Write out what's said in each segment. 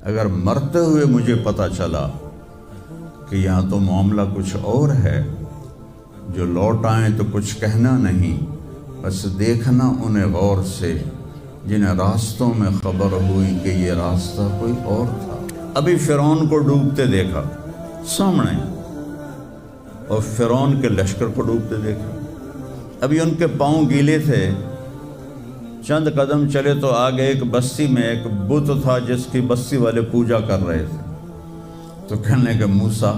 اگر مرتے ہوئے مجھے پتہ چلا کہ یہاں تو معاملہ کچھ اور ہے، جو لوٹ آئیں تو کچھ کہنا نہیں، بس دیکھنا انہیں غور سے جنہیں راستوں میں خبر ہوئی کہ یہ راستہ کوئی اور تھا۔ ابھی فرعون کو ڈوبتے دیکھا سامنے، اور فرعون کے لشکر کو ڈوبتے دیکھا۔ ابھی ان کے پاؤں گیلے تھے، چند قدم چلے تو آگے ایک بستی میں ایک بت تھا جس کی بستی والے پوجا کر رہے تھے، تو کہنے کہ موسیٰ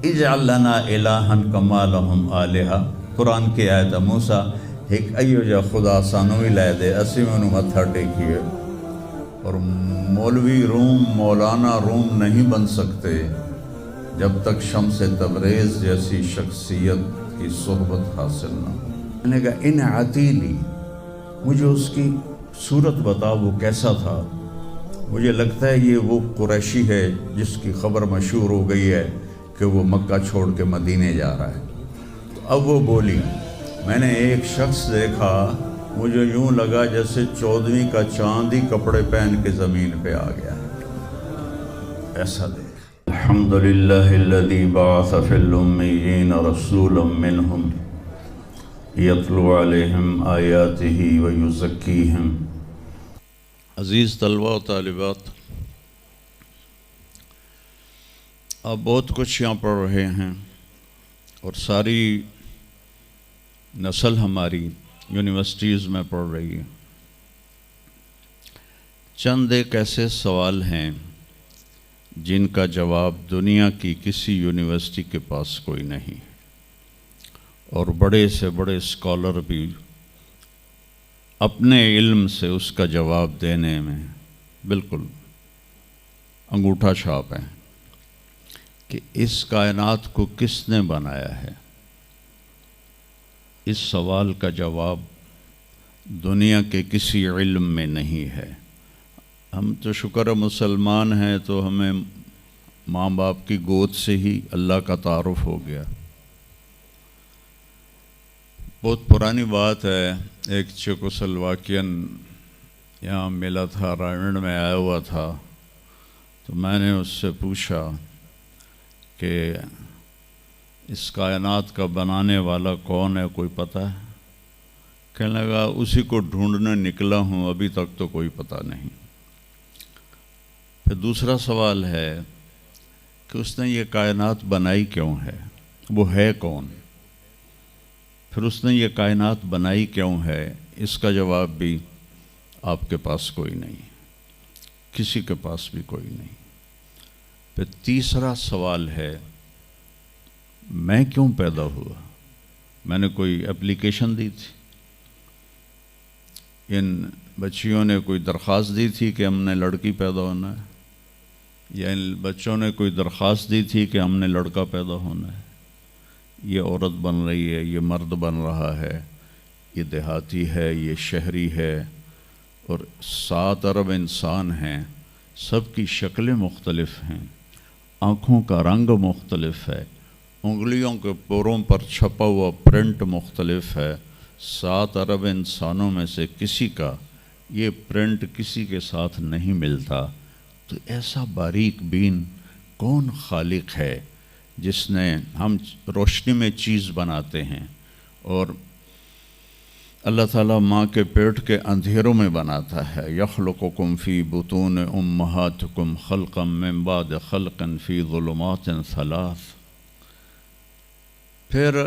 اجعل لنا الہا کما لہم آلہہ، قرآن کی آیت ہے، موسیٰ ایک ایو جا خدا سانو ہی لے دے، اسی میں انہوں متھا ٹیکیے۔ اور مولوی روم، مولانا روم نہیں بن سکتے جب تک شمس تبریز جیسی شخصیت کی صحبت حاصل نہ ہو۔ میں نے کہا ان عتیلی، مجھے اس کی صورت بتا، وہ کیسا تھا؟ مجھے لگتا ہے یہ وہ قریشی ہے جس کی خبر مشہور ہو گئی ہے کہ وہ مکہ چھوڑ کے مدینے جا رہا ہے۔ تو اب وہ بولی، میں نے ایک شخص دیکھا، مجھے یوں لگا جیسے 14ویں کا چاند ہی کپڑے پہن کے زمین پہ آ گیا ہے، ایسا دیکھ۔ الحمدللہ الذی بعث فی الامیین رسولا منہم یتلو علیہم آیاتہ ویزکیہم۔ عزیز طلبہ و طالبات، آپ بہت کچھ یہاں پڑھ رہے ہیں، اور ساری نسل ہماری یونیورسٹیز میں پڑھ رہی ہے۔ چند ایک ایسے سوال ہیں جن کا جواب دنیا کی کسی یونیورسٹی کے پاس کوئی نہیں، اور بڑے سے بڑے اسکالر بھی اپنے علم سے اس کا جواب دینے میں بالکل انگوٹھا چھاپ ہیں کہ اس کائنات کو کس نے بنایا ہے۔ اس سوال کا جواب دنیا کے کسی علم میں نہیں ہے۔ ہم تو شکر مسلمان ہیں تو ہمیں ماں باپ کی گود سے ہی اللہ کا تعارف ہو گیا۔ بہت پرانی بات ہے، ایک چیکوسلواکین یہاں ملا تھا، رائمنڈ میں آیا ہوا تھا، تو میں نے اس سے پوچھا کہ اس کائنات کا بنانے والا کون ہے، کوئی پتہ ہے؟ کہنے لگا اسی کو ڈھونڈنے نکلا ہوں، ابھی تک تو کوئی پتہ نہیں۔ پھر دوسرا سوال ہے کہ اس نے یہ کائنات بنائی کیوں ہے، وہ ہے کون؟ پھر اس نے یہ کائنات بنائی کیوں ہے، اس کا جواب بھی آپ کے پاس کوئی نہیں، کسی کے پاس بھی کوئی نہیں۔ پھر تیسرا سوال ہے میں کیوں پیدا ہوا؟ میں نے کوئی اپلیکیشن دی تھی؟ ان بچیوں نے کوئی درخواست دی تھی کہ ہم نے لڑکی پیدا ہونا ہے؟ یا ان بچوں نے کوئی درخواست دی تھی کہ ہم نے لڑکا پیدا ہونا ہے؟ یہ عورت بن رہی ہے، یہ مرد بن رہا ہے، یہ دیہاتی ہے، یہ شہری ہے، اور 7 ارب انسان ہیں، سب کی شکلیں مختلف ہیں، آنکھوں کا رنگ مختلف ہے، انگلیوں کے پوروں پر چھپا ہوا پرنٹ مختلف ہے۔ 7 ارب انسانوں میں سے کسی کا یہ پرنٹ کسی کے ساتھ نہیں ملتا۔ تو ایسا باریک بین کون خالق ہے جس نے، ہم روشنی میں چیز بناتے ہیں اور اللہ تعالیٰ ماں کے پیٹ کے اندھیروں میں بناتا ہے، یخلقکم فی بطون امہاتکم خلقا من بعد خلق فی ظلمات 3۔ پھر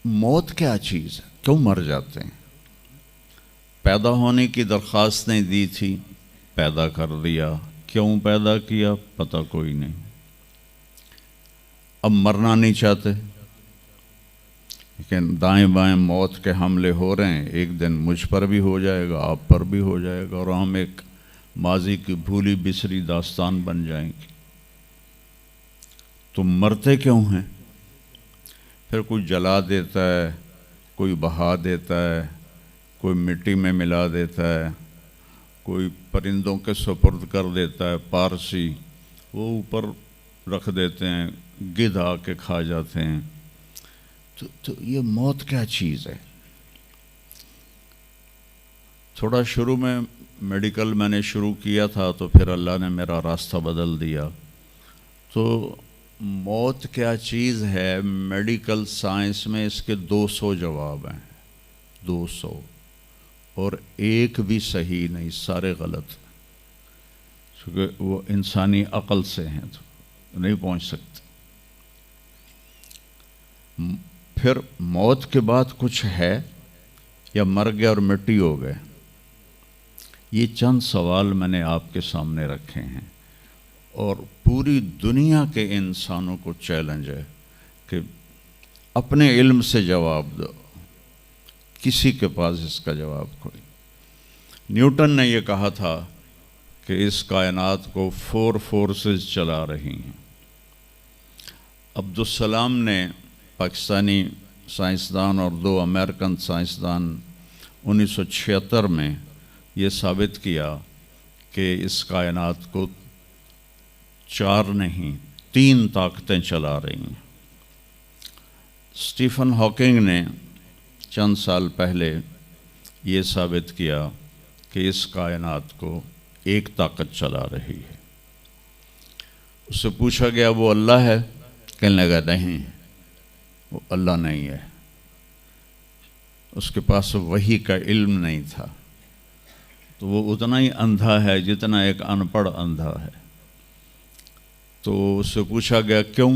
موت کیا چیز ہے، کیوں مر جاتے ہیں؟ پیدا ہونے کی درخواست نہیں دی تھی، پیدا کر دیا، کیوں پیدا کیا پتہ کوئی نہیں۔ اب مرنا نہیں چاہتے، لیکن دائیں بائیں موت کے حملے ہو رہے ہیں، ایک دن مجھ پر بھی ہو جائے گا، آپ پر بھی ہو جائے گا، اور ہم ایک ماضی کی بھولی بسری داستان بن جائیں گے۔ تم مرتے کیوں ہیں؟ پھر کوئی جلا دیتا ہے، کوئی بہا دیتا ہے، کوئی مٹی میں ملا دیتا ہے، کوئی پرندوں کے سپرد کر دیتا ہے، پارسی وہ اوپر رکھ دیتے ہیں، گدھ آ کے کھا جاتے ہیں۔ تو یہ موت کیا چیز ہے؟ تھوڑا شروع میں میڈیکل میں نے شروع کیا تھا تو پھر اللہ نے میرا راستہ بدل دیا. تو موت کیا چیز ہے، میڈیکل سائنس میں اس کے 200 جواب ہیں، 200، اور ایک بھی صحیح نہیں، سارے غلط، کیونکہ وہ انسانی عقل سے ہیں تو نہیں پہنچ سکتے. پھر موت کے بعد کچھ ہے یا مر گیا اور مٹی ہو گئے؟ یہ چند سوال میں نے آپ کے سامنے رکھے ہیں، اور پوری دنیا کے انسانوں کو چیلنج ہے کہ اپنے علم سے جواب دو. کسی کے پاس اس کا جواب کوئی. نیوٹن نے یہ کہا تھا کہ اس کائنات کو 4 فورسز چلا رہی ہیں. عبدالسلام نے، پاکستانی سائنسدان اور 2 امریکن سائنسدان، 1976 میں یہ ثابت کیا کہ اس کائنات کو 4 نہیں 3 طاقتیں چلا رہی ہیں. اسٹیفن ہاکنگ نے چند سال پہلے یہ ثابت کیا کہ اس کائنات کو ایک طاقت چلا رہی ہے. اس سے پوچھا گیا وہ اللہ ہے؟ کہنے لگا نہیں، وہ اللہ نہیں ہے. اس کے پاس وحی کا علم نہیں تھا، تو وہ اتنا ہی اندھا ہے جتنا ایک ان پڑھ اندھا ہے. تو اس سے پوچھا گیا کیوں؟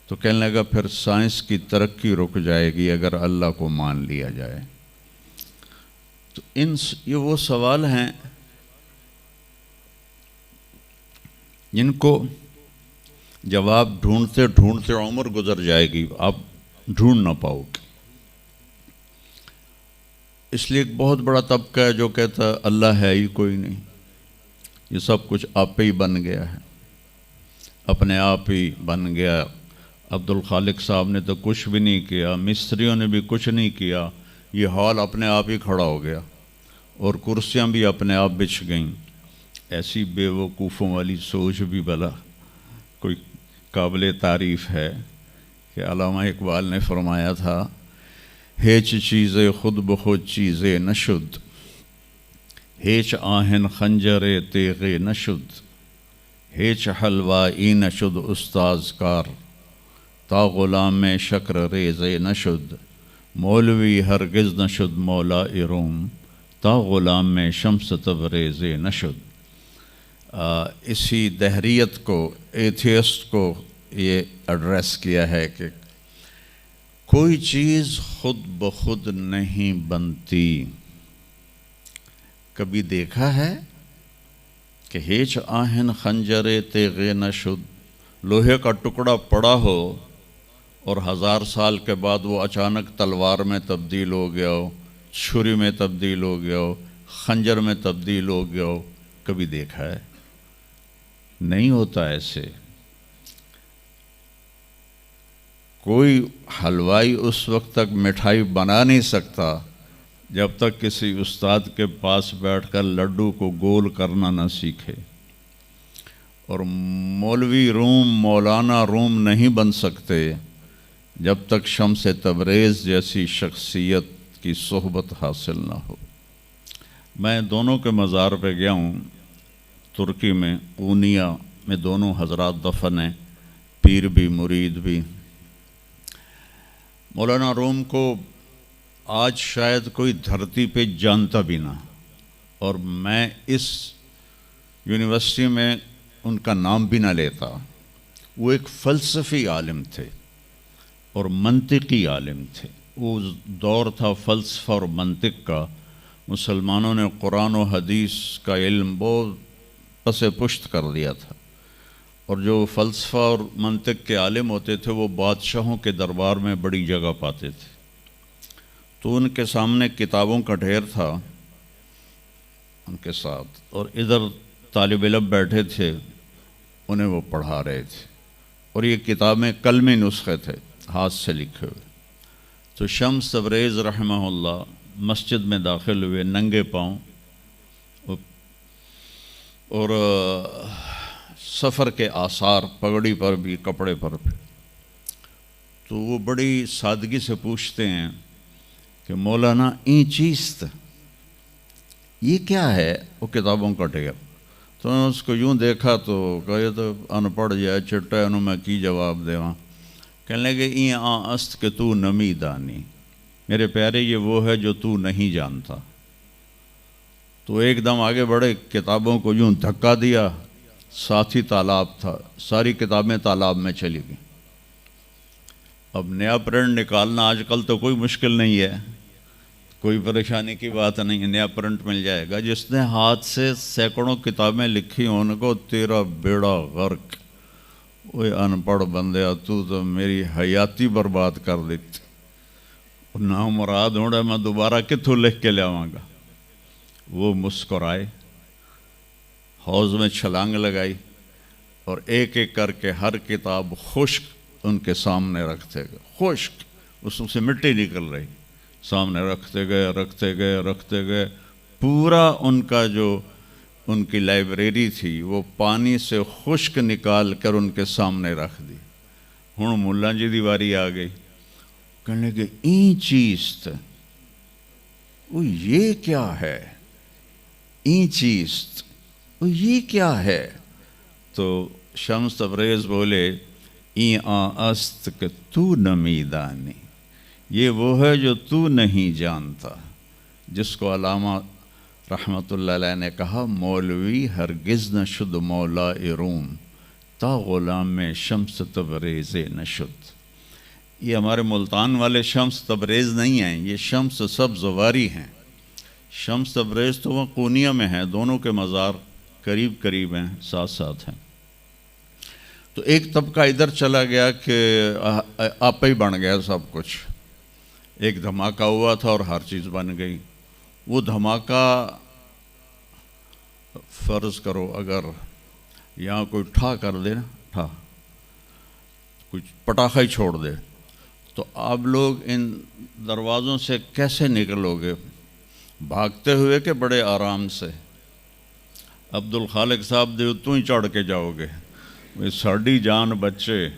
تو کہنے لگا پھر سائنس کی ترقی رک جائے گی اگر اللہ کو مان لیا جائے. تو یہ وہ سوال ہیں جن کو جواب ڈھونڈتے ڈھونڈتے عمر گزر جائے گی، آپ ڈھونڈ نہ پاؤ گے. اس لیے ایک بہت بڑا طبقہ ہے جو کہتا ہے اللہ ہے ہی کوئی نہیں، یہ سب کچھ آپ پہ ہی بن گیا ہے، اپنے آپ ہی بن گیا. عبد الخالق صاحب نے تو کچھ بھی نہیں کیا، مستریوں نے بھی کچھ نہیں کیا، یہ ہال اپنے آپ ہی کھڑا ہو گیا اور کرسیاں بھی اپنے آپ بچھ گئیں. ایسی بے وقوفوں والی سوچ بھی بھلا کوئی قابل تعریف ہے کہ علامہ اقبال نے فرمایا تھا ہیچ چیزیں خود بخود چیزیں نشد، ہیچ آہن خنجر تیغ نشد، ہیچ حلوائی نشد استاذ کار، تا غلام میں شکر ریز نشد، مولوی ہرگز نشد مولا روم، تا غلام میں شمس تبریز نشد. اسی دہریت کو، ایتھیسٹ کو یہ ایڈریس کیا ہے کہ کوئی چیز خود بخود نہیں بنتی. کبھی دیکھا ہے کہ ہیچ آہن خنجر تیغ نشد، لوہے کا ٹکڑا پڑا ہو اور 1000 سال کے بعد وہ اچانک تلوار میں تبدیل ہو گیا ہو، چھری میں تبدیل ہو گیا ہو، خنجر میں تبدیل ہو گیا ہو؟ کبھی دیکھا ہے؟ نہیں ہوتا ایسے. کوئی حلوائی اس وقت تک مٹھائی بنا نہیں سکتا جب تک کسی استاد کے پاس بیٹھ کر لڈو کو گول کرنا نہ سیکھے، اور مولوی روم، مولانا روم نہیں بن سکتے جب تک شمس تبریز جیسی شخصیت کی صحبت حاصل نہ ہو. میں دونوں کے مزار پہ گیا ہوں، ترکی میں اونیا میں دونوں حضرات دفن ہیں، پیر بھی مرید بھی. مولانا روم کو آج شاید کوئی دھرتی پہ جانتا بھی نہ، اور میں اس یونیورسٹی میں ان کا نام بھی نہ لیتا. وہ ایک فلسفی عالم تھے اور منطقی عالم تھے. وہ دور تھا فلسفہ اور منطق کا. مسلمانوں نے قرآن و حدیث کا علم بہت پس پشت کر دیا تھا، اور جو فلسفہ اور منطق کے عالم ہوتے تھے وہ بادشاہوں کے دربار میں بڑی جگہ پاتے تھے. تو ان کے سامنے کتابوں کا ڈھیر تھا ان کے ساتھ، اور ادھر طالب علم بیٹھے تھے، انہیں وہ پڑھا رہے تھے، اور یہ کتابیں قلمی نسخے تھے، ہاتھ سے لکھے ہوئے. تو شمس تبریز رحمہ اللہ مسجد میں داخل ہوئے ننگے پاؤں، اور سفر کے آثار پگڑی پر بھی، کپڑے پر بھی. تو وہ بڑی سادگی سے پوچھتے ہیں کہ مولانا این چیست؟ یہ کیا ہے؟ وہ کتابوں کا ڈھیر۔ تو میں اس کو یوں دیکھا تو کہے تو ان پڑھ جائے چٹا انہوں میں کی جواب دے وہاں، کہنے لگے این است کہ تو نمی دانی، میرے پیارے یہ وہ ہے جو تو نہیں جانتا۔ تو ایک دم آگے بڑھے، کتابوں کو یوں دھکا دیا، ساتھ ہی تالاب تھا، ساری کتابیں تالاب میں چلی گئیں۔ اب نیا پرنٹ نکالنا آج کل تو کوئی مشکل نہیں ہے، کوئی پریشانی کی بات نہیں ہے، نیا پرنٹ مل جائے گا۔ جس نے ہاتھ سے سینکڑوں کتابیں لکھی ان کو تیرا بیڑا غرق، وہ ان پڑھ بندیا تو میری حیاتی برباد کر دیتی، نہ مراد ہوڑا میں دوبارہ کتوں لکھ کے لیاواں گا۔ وہ مسکرائے، حوض میں چھلانگ لگائی اور ایک ایک کر کے ہر کتاب خشک ان کے سامنے رکھتے گئے، خشک، اس سے مٹی نکل رہی، سامنے رکھتے گئے رکھتے گئے رکھتے گئے، پورا ان کا جو ان کی لائبریری تھی وہ پانی سے خشک نکال کر ان کے سامنے رکھ دی۔ ہوں ملا جی دی واری آ گئی، کہنے لگے این چیز تھا، وہ یہ کیا ہے؟ این چیز وہ یہ کیا ہے؟ تو شمس تبریز بولے این است کہ تو نمی دانی، یہ وہ ہے جو تو نہیں جانتا، جس کو علامہ رحمت اللہ علیہ نے کہا مولوی ہرگز نہ شد مولا روم تا غلام شمس تبریز نشد۔ یہ ہمارے ملتان والے شمس تبریز نہیں ہیں، یہ شمس سبز واری ہیں۔ شمس تبریز تو وہ قونیہ میں ہیں، دونوں کے مزار قریب قریب ہیں، ساتھ ساتھ ہیں۔ تو ایک طبقہ ادھر چلا گیا کہ آپ ہی بن گیا سب کچھ، ایک دھماکہ ہوا تھا اور ہر چیز بن گئی۔ وہ دھماکہ فرض کرو اگر یہاں کوئی ٹھا کر دے نا، ٹھا کچھ پٹاخہ ہی چھوڑ دے، تو آپ لوگ ان دروازوں سے کیسے نکلو گے؟ بھاگتے ہوئے کہ بڑے آرام سے؟ عبد الخالق صاحب دے تو ہی چڑھ کے جاؤ گے، ساڑی جان بچے۔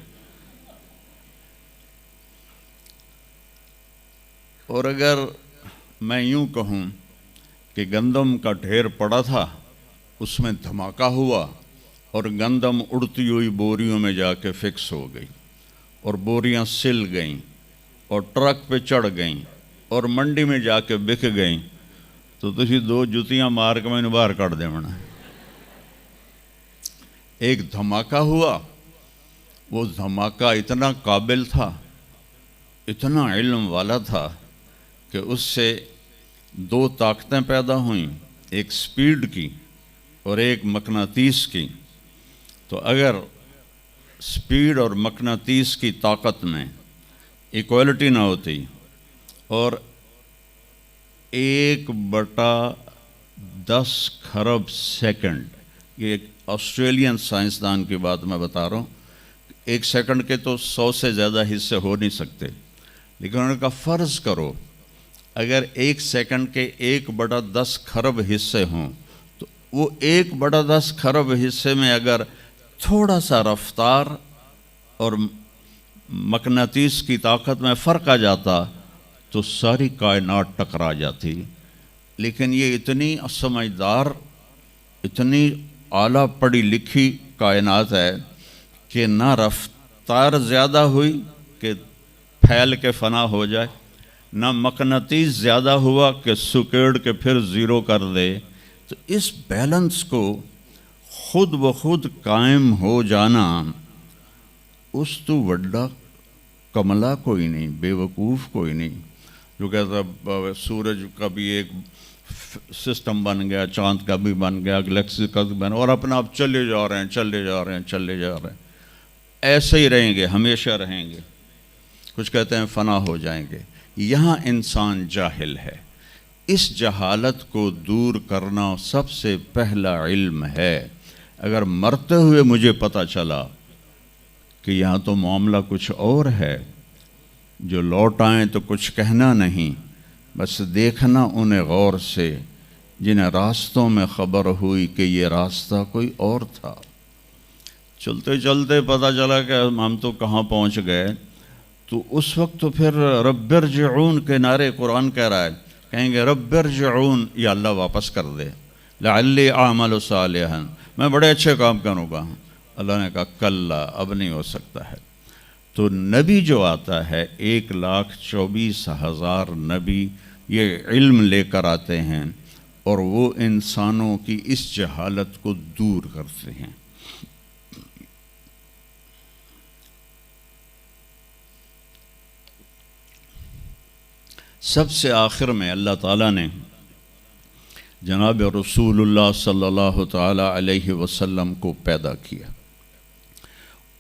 اور اگر میں یوں کہوں کہ گندم کا ڈھیر پڑا تھا، اس میں دھماکہ ہوا اور گندم اڑتی ہوئی بوریوں میں جا کے فکس ہو گئی اور بوریاں سل گئیں اور ٹرک پہ چڑھ گئیں اور منڈی میں جا کے بک گئیں، تو تسی دو جتیاں مار کے میں نے باہر کر دے منا۔ ایک دھماکہ ہوا، وہ دھماکہ اتنا قابل تھا، اتنا علم والا تھا کہ اس سے دو طاقتیں پیدا ہوئیں، ایک سپیڈ کی اور ایک مقناطیس کی۔ تو اگر سپیڈ اور مقناطیس کی طاقت میں ایکوالٹی نہ ہوتی اور 1/10 خرب سیکنڈ، یہ ایک آسٹریلین سائنسدان کی بات میں بتا رہا ہوں، ایک سیکنڈ کے تو 100 سے زیادہ حصے ہو نہیں سکتے، لیکن انہوں نے کہا فرض کرو اگر 1 سیکنڈ کے 1/10 خرب حصے ہوں، تو وہ 1/10 خرب حصے میں اگر تھوڑا سا رفتار اور مقناطیس کی طاقت میں فرق آ جاتا تو ساری کائنات ٹکرا جاتی۔ لیکن یہ اتنی سمجھدار، اتنی اعلیٰ پڑھی لکھی کائنات ہے کہ نہ رفتار زیادہ ہوئی کہ پھیل کے فنا ہو جائے، نہ مقناطیس زیادہ ہوا کہ سکیڑ کے پھر زیرو کر دے۔ تو اس بیلنس کو خود بخود قائم ہو جانا، اس تو وڈا کملا کوئی نہیں، بے وقوف کوئی نہیں، جو کہتا سورج کا بھی ایک سسٹم بن گیا، چاند کا بھی بن گیا، گلیکسی کا بھی بن گیا، اور اپنا آپ چلے جا رہے ہیں چلے جا رہے ہیں چلے جا رہے ہیں، ایسے ہی رہیں گے، ہمیشہ رہیں گے۔ کچھ کہتے ہیں فنا ہو جائیں گے۔ یہاں انسان جاہل ہے، اس جہالت کو دور کرنا سب سے پہلا علم ہے۔ اگر مرتے ہوئے مجھے پتہ چلا کہ یہاں تو معاملہ کچھ اور ہے، جو لوٹ آئیں تو کچھ کہنا نہیں، بس دیکھنا انہیں غور سے جنہیں راستوں میں خبر ہوئی کہ یہ راستہ کوئی اور تھا۔ چلتے چلتے پتہ چلا کہ ہم تو کہاں پہنچ گئے، تو اس وقت تو پھر رب ارجعون کے نعرے قرآن کہہ رہا ہے، کہیں گے رب ارجعون، یا اللہ واپس کر دے، لعلی اعمل صالحا، میں بڑے اچھے کام کروں گا۔ اللہ نے کہا کلا، اب نہیں ہو سکتا ہے۔ تو نبی جو آتا ہے 1,24,000 نبی یہ علم لے کر آتے ہیں، اور وہ انسانوں کی اس جہالت کو دور کرتے ہیں۔ سب سے آخر میں اللہ تعالیٰ نے جناب رسول اللہ صلی اللہ تعالیٰ علیہ وسلم کو پیدا کیا۔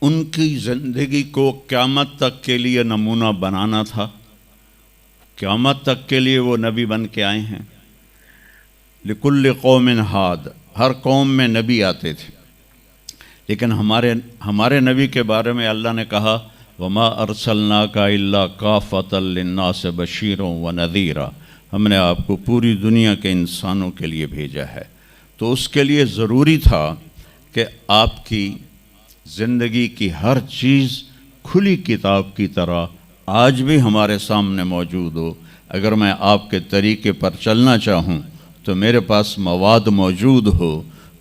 ان کی زندگی کو قیامت تک کے لیے نمونہ بنانا تھا، قیامت تک کے لیے وہ نبی بن کے آئے ہیں۔ لکل قوم ہاد، ہر قوم میں نبی آتے تھے، لیکن ہمارے نبی کے بارے میں اللہ نے کہا وما ارسلناک الا کافۃ للناس بشیرا ونذیرا، ہم نے آپ کو پوری دنیا کے انسانوں کے لیے بھیجا ہے۔ تو اس کے لیے ضروری تھا کہ آپ کی زندگی کی ہر چیز کھلی کتاب کی طرح آج بھی ہمارے سامنے موجود ہو۔ اگر میں آپ کے طریقے پر چلنا چاہوں تو میرے پاس مواد موجود ہو،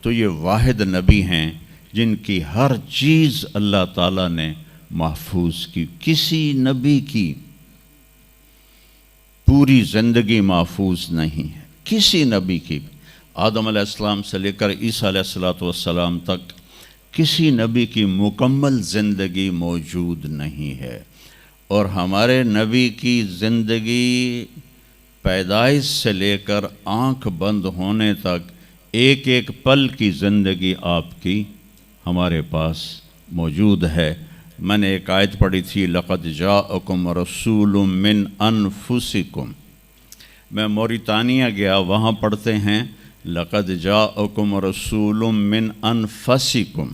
تو یہ واحد نبی ہیں جن کی ہر چیز اللہ تعالیٰ نے محفوظ کی۔ کسی نبی کی پوری زندگی محفوظ نہیں ہے، کسی نبی کی، آدم علیہ السلام سے لے کر عیسیٰ علیہ السلام تک کسی نبی کی مکمل زندگی موجود نہیں ہے۔ اور ہمارے نبی کی زندگی پیدائش سے لے کر آنکھ بند ہونے تک ایک ایک پل کی زندگی آپ کی ہمارے پاس موجود ہے۔ میں نے ایک آیت پڑھی تھی لقد جاءکم رسول من انفسکم، میں موریتانیہ گیا، وہاں پڑھتے ہیں لقد جاءکم رسول من انفسکم۔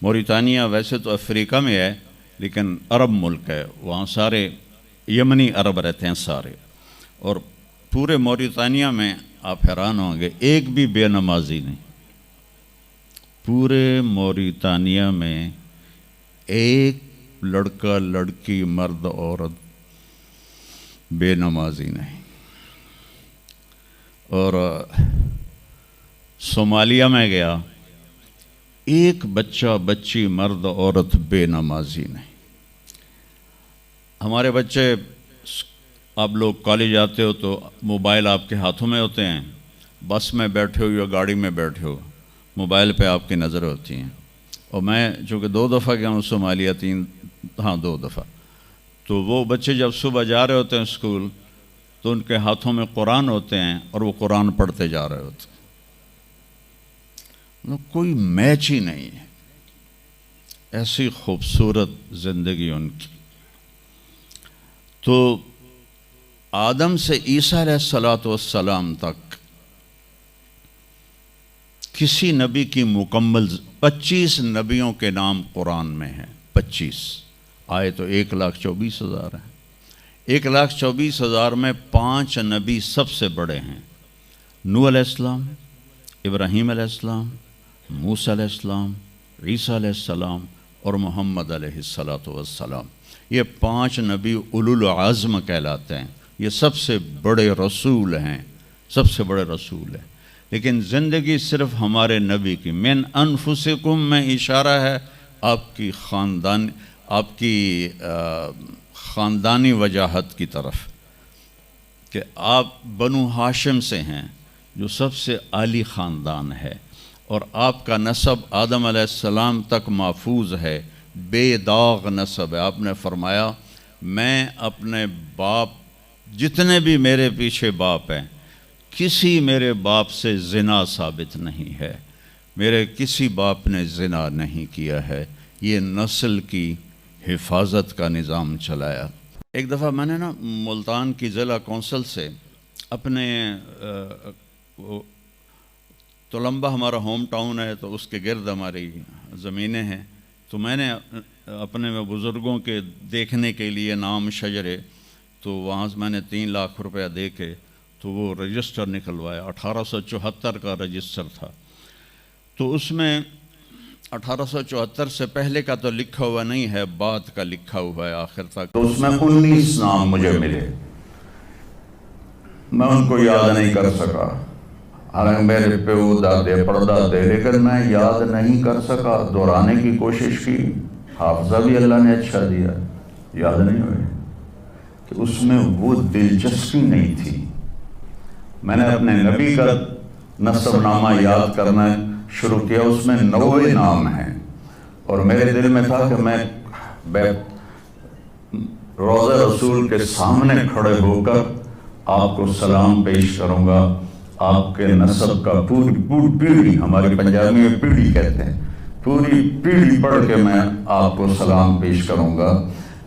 موریتانیہ ویسے تو افریقہ میں ہے لیکن عرب ملک ہے، وہاں سارے یمنی عرب رہتے ہیں سارے، اور پورے موریتانیہ میں آپ حیران ہوں گے ایک بھی بے نمازی نہیں، پورے موریتانیہ میں ایک لڑکا لڑکی مرد عورت بے نمازی نہیں۔ اور صومالیہ میں گیا، ایک بچہ بچی مرد عورت بے نمازی نہیں۔ ہمارے بچے، آپ لوگ کالج آتے ہو تو موبائل آپ کے ہاتھوں میں ہوتے ہیں، بس میں بیٹھے ہو یا گاڑی میں بیٹھے ہو موبائل پہ آپ کی نظر ہوتی ہیں۔ اور میں چونکہ 2 دفعہ گیا ہوں صومالیہ، 2 دفعہ، تو وہ بچے جب صبح جا رہے ہوتے ہیں اسکول تو ان کے ہاتھوں میں قرآن ہوتے ہیں اور وہ قرآن پڑھتے جا رہے ہوتے ہیں، کوئی میچ ہی نہیں ہے، ایسی خوبصورت زندگی ان کی۔ تو آدم سے عیسیٰ علیہ السلام تک کسی نبی کی مکمل 25 نبیوں کے نام قرآن میں ہیں، 25 آئے تو 1,24,000 ہیں۔ 1,24,000 میں 5 نبی سب سے بڑے ہیں، نوح علیہ السلام، ابراہیم علیہ السلام، موسیٰ علیہ السلام، عیسیٰ علیہ السلام اور محمد علیہ السلام۔ یہ 5 نبی اولو العزم کہلاتے ہیں، یہ سب سے بڑے رسول ہیں، سب سے بڑے رسول ہیں۔ لیکن زندگی صرف ہمارے نبی کی، من انفسکم میں اشارہ ہے آپ کی خاندانی وجاہت کی طرف، کہ آپ بنو ہاشم سے ہیں جو سب سے عالی خاندان ہے، اور آپ کا نسب آدم علیہ السلام تک محفوظ ہے، بے داغ نسب ہے۔ آپ نے فرمایا میں اپنے باپ، جتنے بھی میرے پیچھے باپ ہیں، کسی میرے باپ سے زنا ثابت نہیں ہے، میرے کسی باپ نے زنا نہیں کیا ہے۔ یہ نسل کی حفاظت کا نظام چلایا۔ ایک دفعہ میں نے ملتان کی ضلع کونسل سے اپنے تلمبہ ہمارا ہوم ٹاؤن ہے تو اس کے گرد ہماری زمینیں ہیں، تو میں نے اپنے بزرگوں کے دیکھنے کے لیے نام شجرے، تو وہاں سے میں نے 3 لاکھ روپیہ دے کے تو وہ رجسٹر نکلوایا، 1874 کا رجسٹر تھا۔ تو اس میں 1874 سے پہلے کا تو لکھا ہوا نہیں ہے، بعد کا لکھا ہوا ہے آخر تک، تو اس میں 19 نام مجھے ملے۔ میں ان کو یاد نہیں کر سکا، حالانکہ میرے پیو دادے پردادے، لیکن میں یاد نہیں کر سکا۔ دہرانے کی کوشش کی، حافظہ بھی اللہ نے اچھا دیا، یاد نہیں ہوئے کہ اس میں وہ دلچسپی نہیں تھی۔ میں نے اپنے نبی کا نسب نامہ یاد کرنا شروع کیا، اس میں 90 نام ہیں، اور میرے دل میں تھا کہ میں روضہ رسول کے سامنے کھڑے ہو کر آپ کو سلام پیش کروں گا، آپ کے نسب کا پوری پیڑھی، ہماری پنجابی میں پیڑھی کہتے ہیں، پوری پیڑھی پڑھ کے میں آپ کو سلام پیش کروں گا،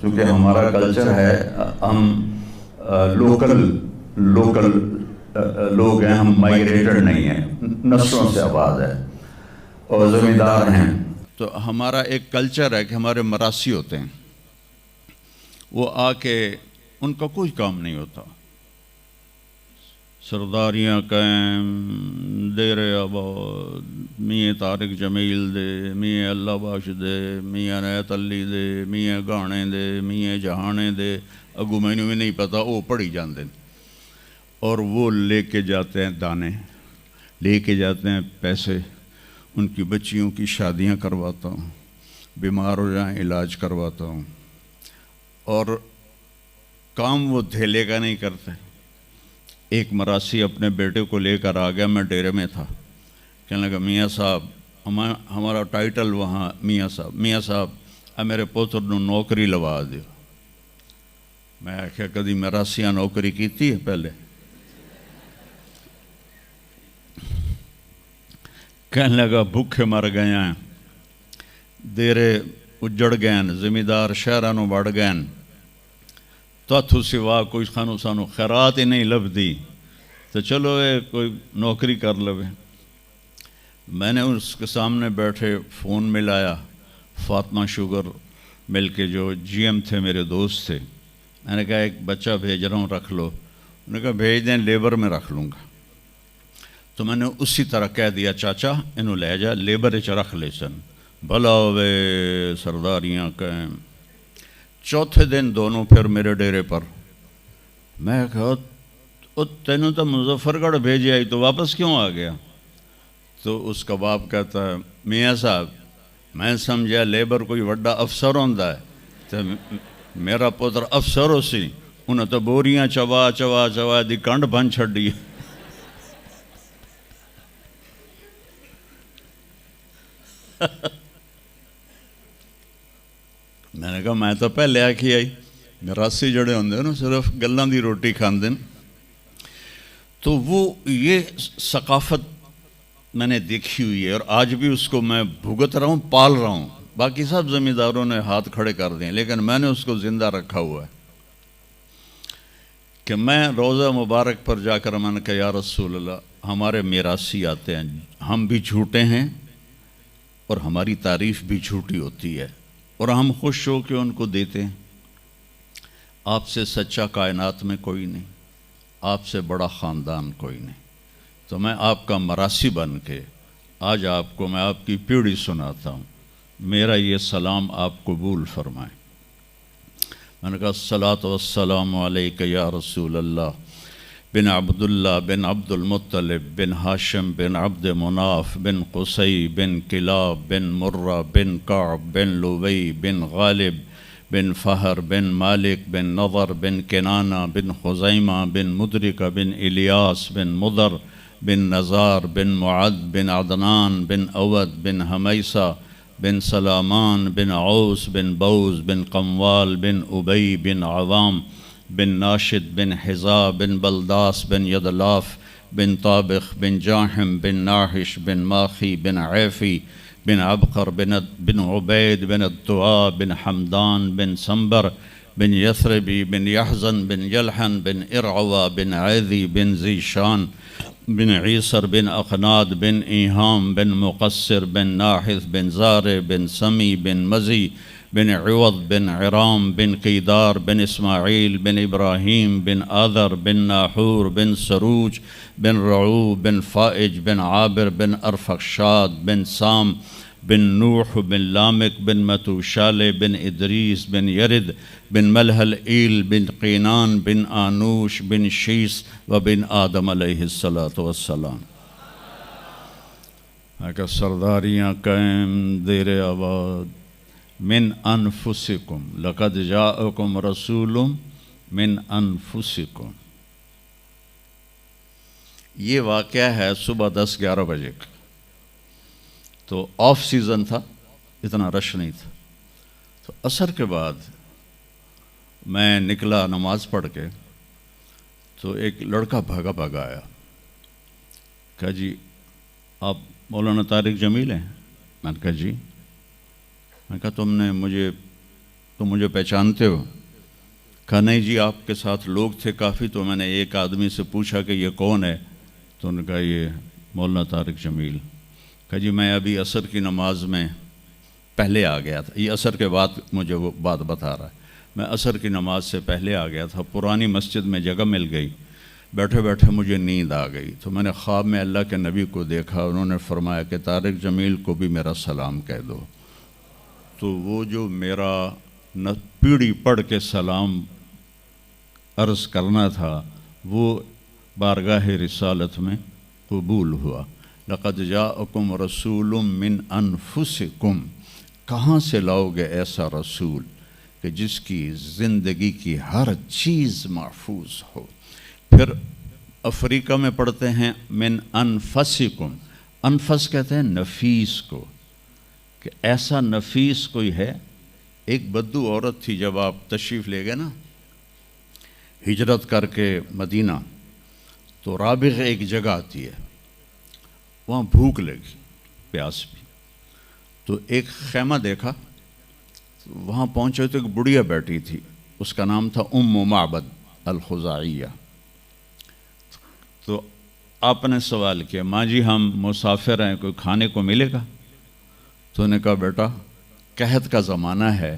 کیونکہ ہمارا کلچر ہے، ہم لوکل لوگ ہیں، ہم مائگریٹڈ نہیں ہیں، نسلوں سے آباد ہے اور زمیندار ہیں۔ تو ہمارا ایک کلچر ہے کہ ہمارے مراسی ہوتے ہیں، وہ آ کے ان کا کوئی کام نہیں ہوتا، سرداریاں قائم، دیر آباد، میاں طارق جمیل دے، میاں اللہ بخش دے، میاں نیت علی دے، میاں گانے دے، میاں جہانے دے، اگو مینوں بھی نہیں پتا، وہ پڑھی جاندے، اور وہ لے کے جاتے ہیں دانے، لے کے جاتے ہیں پیسے، ان کی بچیوں کی شادیاں کرواتا ہوں، بیمار ہو جائیں علاج کرواتا ہوں، اور کام وہ دھیلے کا نہیں کرتے۔ ایک مراسی اپنے بیٹے کو لے کر آ گیا، میں ڈیرے میں تھا، کہنے لگا میاں صاحب، ہمارا ٹائٹل وہاں میاں صاحب اب میرے پوتر نو نوکری لوا دیو۔ میں آخیا کدی مراسیاں نوکری کیتی ہے پہلے؟ کہنے لگا بھوکے مر گئے ہیں، دیرے اجڑ گئے ہیں، زمیندار شہرانوں بڑھ گئے ہیں، تاتھو سوا کوئی خانو سانو خیرات ہی نہیں لبدی، تو چلو اے کوئی نوکری کر لوے۔ میں نے اس کے سامنے بیٹھے فون ملایا، فاطمہ شوگر مل کے جو جی ایم تھے، میرے دوست تھے، میں نے کہا ایک بچہ بھیج رہا ہوں، رکھ لو۔ انہوں نے کہا بھیج دیں، لیبر میں رکھ لوں گا۔ تو میں نے اسی طرح کہہ دیا چاچا انہوں لے جا، لیبر اچ رکھ لے سن، بھلا ہوئے سرداریاں قائم۔ چوتھے دن دونوں پھر میرے ڈیرے پر، میں کہا تینوں تو مظفر گڑھ بھیجے آئی تو واپس کیوں آ گیا؟ تو اس کا باپ کہتا ہے میاں صاحب میں سمجھا لیبر کوئی وڈا افسر ہوندا ہے، تو میرا پتر افسر ہو سی، انہیں تو بوریاں چوا دی کنڈ بن چھڑی۔ میں نے کہا میں تو پہلے آکھی آئی، مراسی جڑے ہوندے نا صرف گلاں دی روٹی کھاندے۔ تو وہ یہ ثقافت میں نے دیکھی ہوئی ہے، اور آج بھی اس کو میں بھگت رہا ہوں، پال رہا ہوں۔ باقی سب زمینداروں نے ہاتھ کھڑے کر دیں، لیکن میں نے اس کو زندہ رکھا ہوا ہے کہ میں روضہ مبارک پر جا کر میں نے کہا یا رسول اللہ، ہمارے میراثی آتے ہیں، ہم بھی جھوٹے ہیں اور ہماری تعریف بھی جھوٹی ہوتی ہے، اور ہم خوش ہو کے ان کو دیتے ہیں۔ آپ سے سچا کائنات میں کوئی نہیں، آپ سے بڑا خاندان کوئی نہیں، تو میں آپ کا مراسی بن کے آج آپ کو میں آپ کی پیڑھی سناتا ہوں، میرا یہ سلام آپ قبول فرمائیں۔ میں نے کہا الصلاۃ والسلام علیک یا رسول اللہ بن عبداللہ بن عبد المطلب بن ہاشم بن عبد مناف بن قصی بن کلاب بن مرہ بن کعب بن لبی بن غالب بن فہر بن مالک بن نضر بن کنانہ بن خزیمہ بن مدرکہ بن الیاس بن مضر بن نزار بن معد بن عدنان بن اود بن حمیسہ بن سلامان بن عوس بن بوز بن قموال بن ابی بن عوام بن ناشد بن حزا بن بلداس بن یدلاف بن طابخ بن جاحم بن ناحش بن ماخی بن عیفی بن عبقر بن عبید بن الدعاء بن حمدان بن سنبر بن یثربی بن یحزن بن یلحن بن ارعوا بن عیذی بن زیشان بن عیسر بن اقناد بن ایہام بن مقصر بن ناحث بن زار بن سمی بن مزی بن عوض بن عرام بن قیدار بن اسماعیل بن ابراہیم بن آذر بن ناحور بن سروج بن رعو بن فائج بن عابر بن ارفخشاد بن سام بن نوح بن لامک بن متوشالہ بن ادریس بن یرد بن ملحل ایل بن قینان بن آنوش بن شیس و بن آدم علیہ السلام. کہ سرداریاں قائم دیر آباد من انفسکم لقد جاءکم رسول من انفسکم. یہ واقعہ ہے صبح 10-11 بجے کا. تو آف سیزن تھا، اتنا رش نہیں تھا. تو عصر کے بعد میں نکلا نماز پڑھ کے، تو ایک لڑکا بھاگا آیا. کہا جی آپ مولانا طارق جمیل ہیں؟ میں نے کہا جی. میں کہا تم مجھے پہچانتے ہو؟ کہا نہیں جی، آپ کے ساتھ لوگ تھے کافی، تو میں نے ایک آدمی سے پوچھا کہ یہ کون ہے، تو انہوں نے کہا یہ مولانا طارق جمیل. کہا جی میں ابھی عصر کی نماز میں پہلے آ گیا تھا. یہ عصر کے بعد مجھے وہ بات بتا رہا ہے. میں عصر کی نماز سے پہلے آ گیا تھا، پرانی مسجد میں جگہ مل گئی، بیٹھے بیٹھے مجھے نیند آ گئی. تو میں نے خواب میں اللہ کے نبی کو دیکھا، انہوں نے فرمایا کہ طارق جمیل کو بھی میرا سلام کہہ دو. تو وہ جو میرا پیڑھی پڑھ کے سلام عرض کرنا تھا وہ بارگاہ رسالت میں قبول ہوا. لقد جاءکم رسول من انفسکم. کہاں سے لاؤ گے ایسا رسول کہ جس کی زندگی کی ہر چیز محفوظ ہو. پھر افریقہ میں پڑھتے ہیں من انفسکم. انفس کہتے ہیں نفیس کو، کہ ایسا نفیس کوئی ہے. ایک بدو عورت تھی، جب آپ تشریف لے گئے نا ہجرت کر کے مدینہ، تو رابغ ایک جگہ آتی ہے، وہاں بھوک لگی، پیاس بھی. تو ایک خیمہ دیکھا، وہاں پہنچے تو ایک بڑھیا بیٹھی تھی، اس کا نام تھا ام معبد الخزاعیہ. تو آپ نے سوال کیا ماں جی ہم مسافر ہیں، کوئی کھانے کو ملے گا؟ تو نے کہا بیٹا قحط کا زمانہ ہے،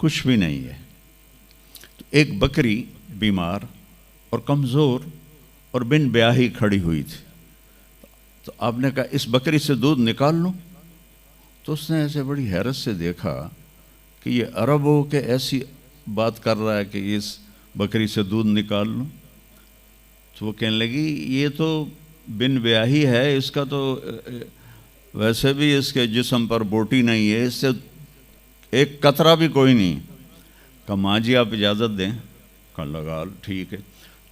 کچھ بھی نہیں ہے. تو ایک بکری بیمار اور کمزور اور بن بیاہی کھڑی ہوئی تھی. تو آپ نے کہا اس بکری سے دودھ نکال لوں؟ تو اس نے ایسے بڑی حیرت سے دیکھا کہ یہ عرب ہو کہ ایسی بات کر رہا ہے کہ اس بکری سے دودھ نکال لوں. تو وہ کہنے لگی یہ تو بن بیاہی ہے، اس کا تو ویسے بھی اس کے جسم پر بوٹی نہیں ہے، اس سے ایک قطرہ بھی کوئی نہیں. کہا ماں جی آپ اجازت دیں؟ کہا لگا ٹھیک ہے.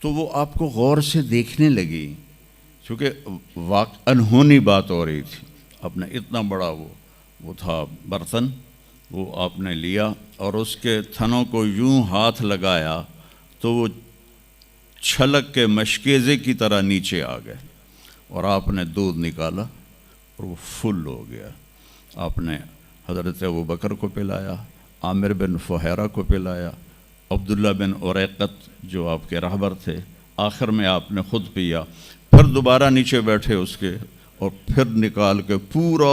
تو وہ آپ کو غور سے دیکھنے لگی، چونکہ انہونی بات ہو رہی تھی. آپ نے اتنا بڑا وہ تھا برتن، وہ آپ نے لیا اور اس کے تھنوں کو یوں ہاتھ لگایا تو وہ چھلک کے مشکیزے کی طرح نیچے آ گئے، اور آپ نے دودھ نکالا اور وہ فل ہو گیا. آپ نے حضرت ابوبکر کو پلایا، عامر بن فہیرہ کو پلایا، عبداللہ بن اریقت جو آپ کے رہبر تھے، آخر میں آپ نے خود پیا. پھر دوبارہ نیچے بیٹھے اس کے، اور پھر نکال کے پورا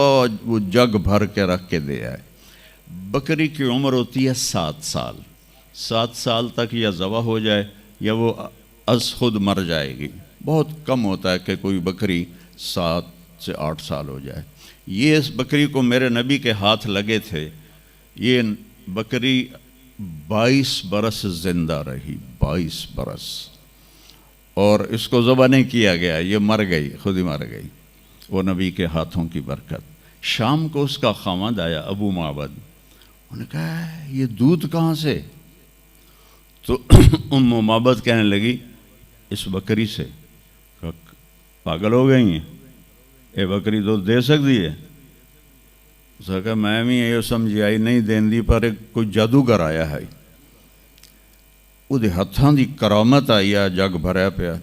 وہ جگ بھر کے رکھ کے دے آئے. بکری کی عمر ہوتی ہے 7 سال. 7 سال تک یا ذبح ہو جائے یا وہ از خود مر جائے گی. بہت کم ہوتا ہے کہ کوئی بکری 7 سے 8 سال ہو جائے. یہ اس بکری کو میرے نبی کے ہاتھ لگے تھے، یہ بکری 22 برس زندہ رہی، 22 برس، اور اس کو ذبح نہیں کیا گیا، یہ مر گئی، خود ہی مر گئی، وہ نبی کے ہاتھوں کی برکت. شام کو اس کا خاوند آیا ابو معبد، انہوں نے کہا یہ دودھ کہاں سے؟ تو ام معبد کہنے لگی اس بکری سے. پاگل ہو گئی ہیں، اے بکری دودھ دے سکتی ہے؟ اس نے کہا میں بھی یہ سمجھی آئی نہیں دین دی، پر کوئی جادوگر آیا ہے، وہ ہاتھاں دی کرامت آئی ہے، جگ بھریا پیا.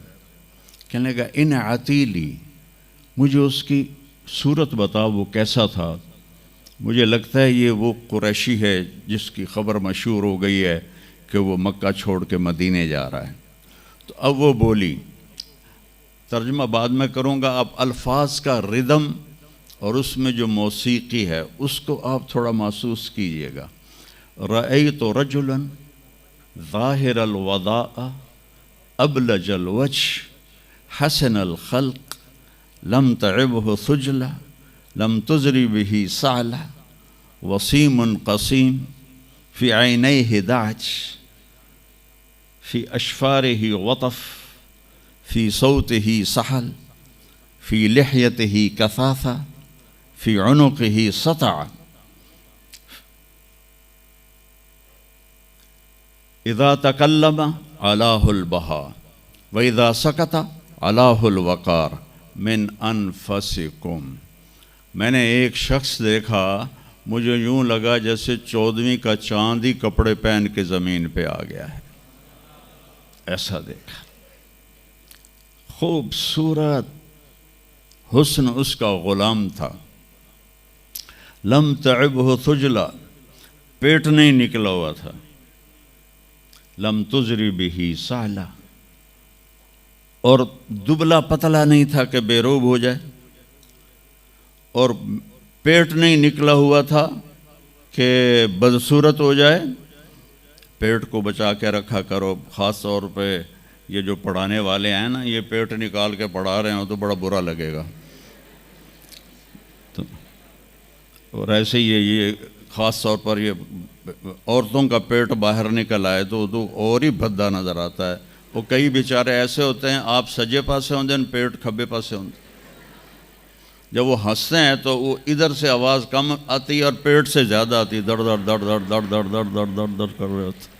کہنے لگا ان عتیلی، مجھے اس کی صورت بتا وہ کیسا تھا. مجھے لگتا ہے یہ وہ قریشی ہے جس کی خبر مشہور ہو گئی ہے کہ وہ مکہ چھوڑ کے مدینے جا رہا ہے. تو اب وہ بولی، ترجمہ بعد میں کروں گا، آپ الفاظ کا ردم اور اس میں جو موسیقی ہے اس کو آپ تھوڑا محسوس کیجئے گا. رأیت رجلا ظاہر الوضاء ابلج الوجه حسن الخلق لم تعبه ثجلة لم تزری به سعلہ وسیم قسیم فی عینیہ دعج فی اشفارہ وطف فی صوتہ سحل فی لحیتہ کثافہ فی عنقہ سطع اذا تکلم علاہ البہا وَإِذَا سَكَتَ عَلَاهُ الْوَقَارِ مِنْ أَنفَسِكُمْ۔ میں نے ایک شخص دیکھا، مجھے یوں لگا جیسے 14ویں کا چاند ہی کپڑے پہن کے زمین پہ آ گیا ہے، ایسا دیکھا۔ خوبصورت حسن اس کا غلام تھا۔ لم تعبہ ثجلا، پیٹ نہیں نکلا ہوا تھا۔ لم تزری بہ سعلا، اور دبلا پتلا نہیں تھا کہ بے روب ہو جائے، اور پیٹ نہیں نکلا ہوا تھا کہ بدصورت ہو جائے۔ پیٹ کو بچا کے رکھا کرو، خاص طور پہ یہ جو پڑھانے والے ہیں نا، یہ پیٹ نکال کے پڑھا رہے ہوں تو بڑا برا لگے گا۔ اور ایسے ہی یہ خاص طور پر یہ عورتوں کا پیٹ باہر نکل آئے تو اور ہی بھدا نظر آتا ہے۔ وہ کئی بیچارے ایسے ہوتے ہیں، آپ سجے پاسے ہوندے ہیں، پیٹ کھبے پاسے ہوندے، جب وہ ہنستے ہیں تو وہ ادھر سے آواز کم آتی ہے اور پیٹ سے زیادہ آتی ہے، در در در در در در در در در در کر رہے ہوتے۔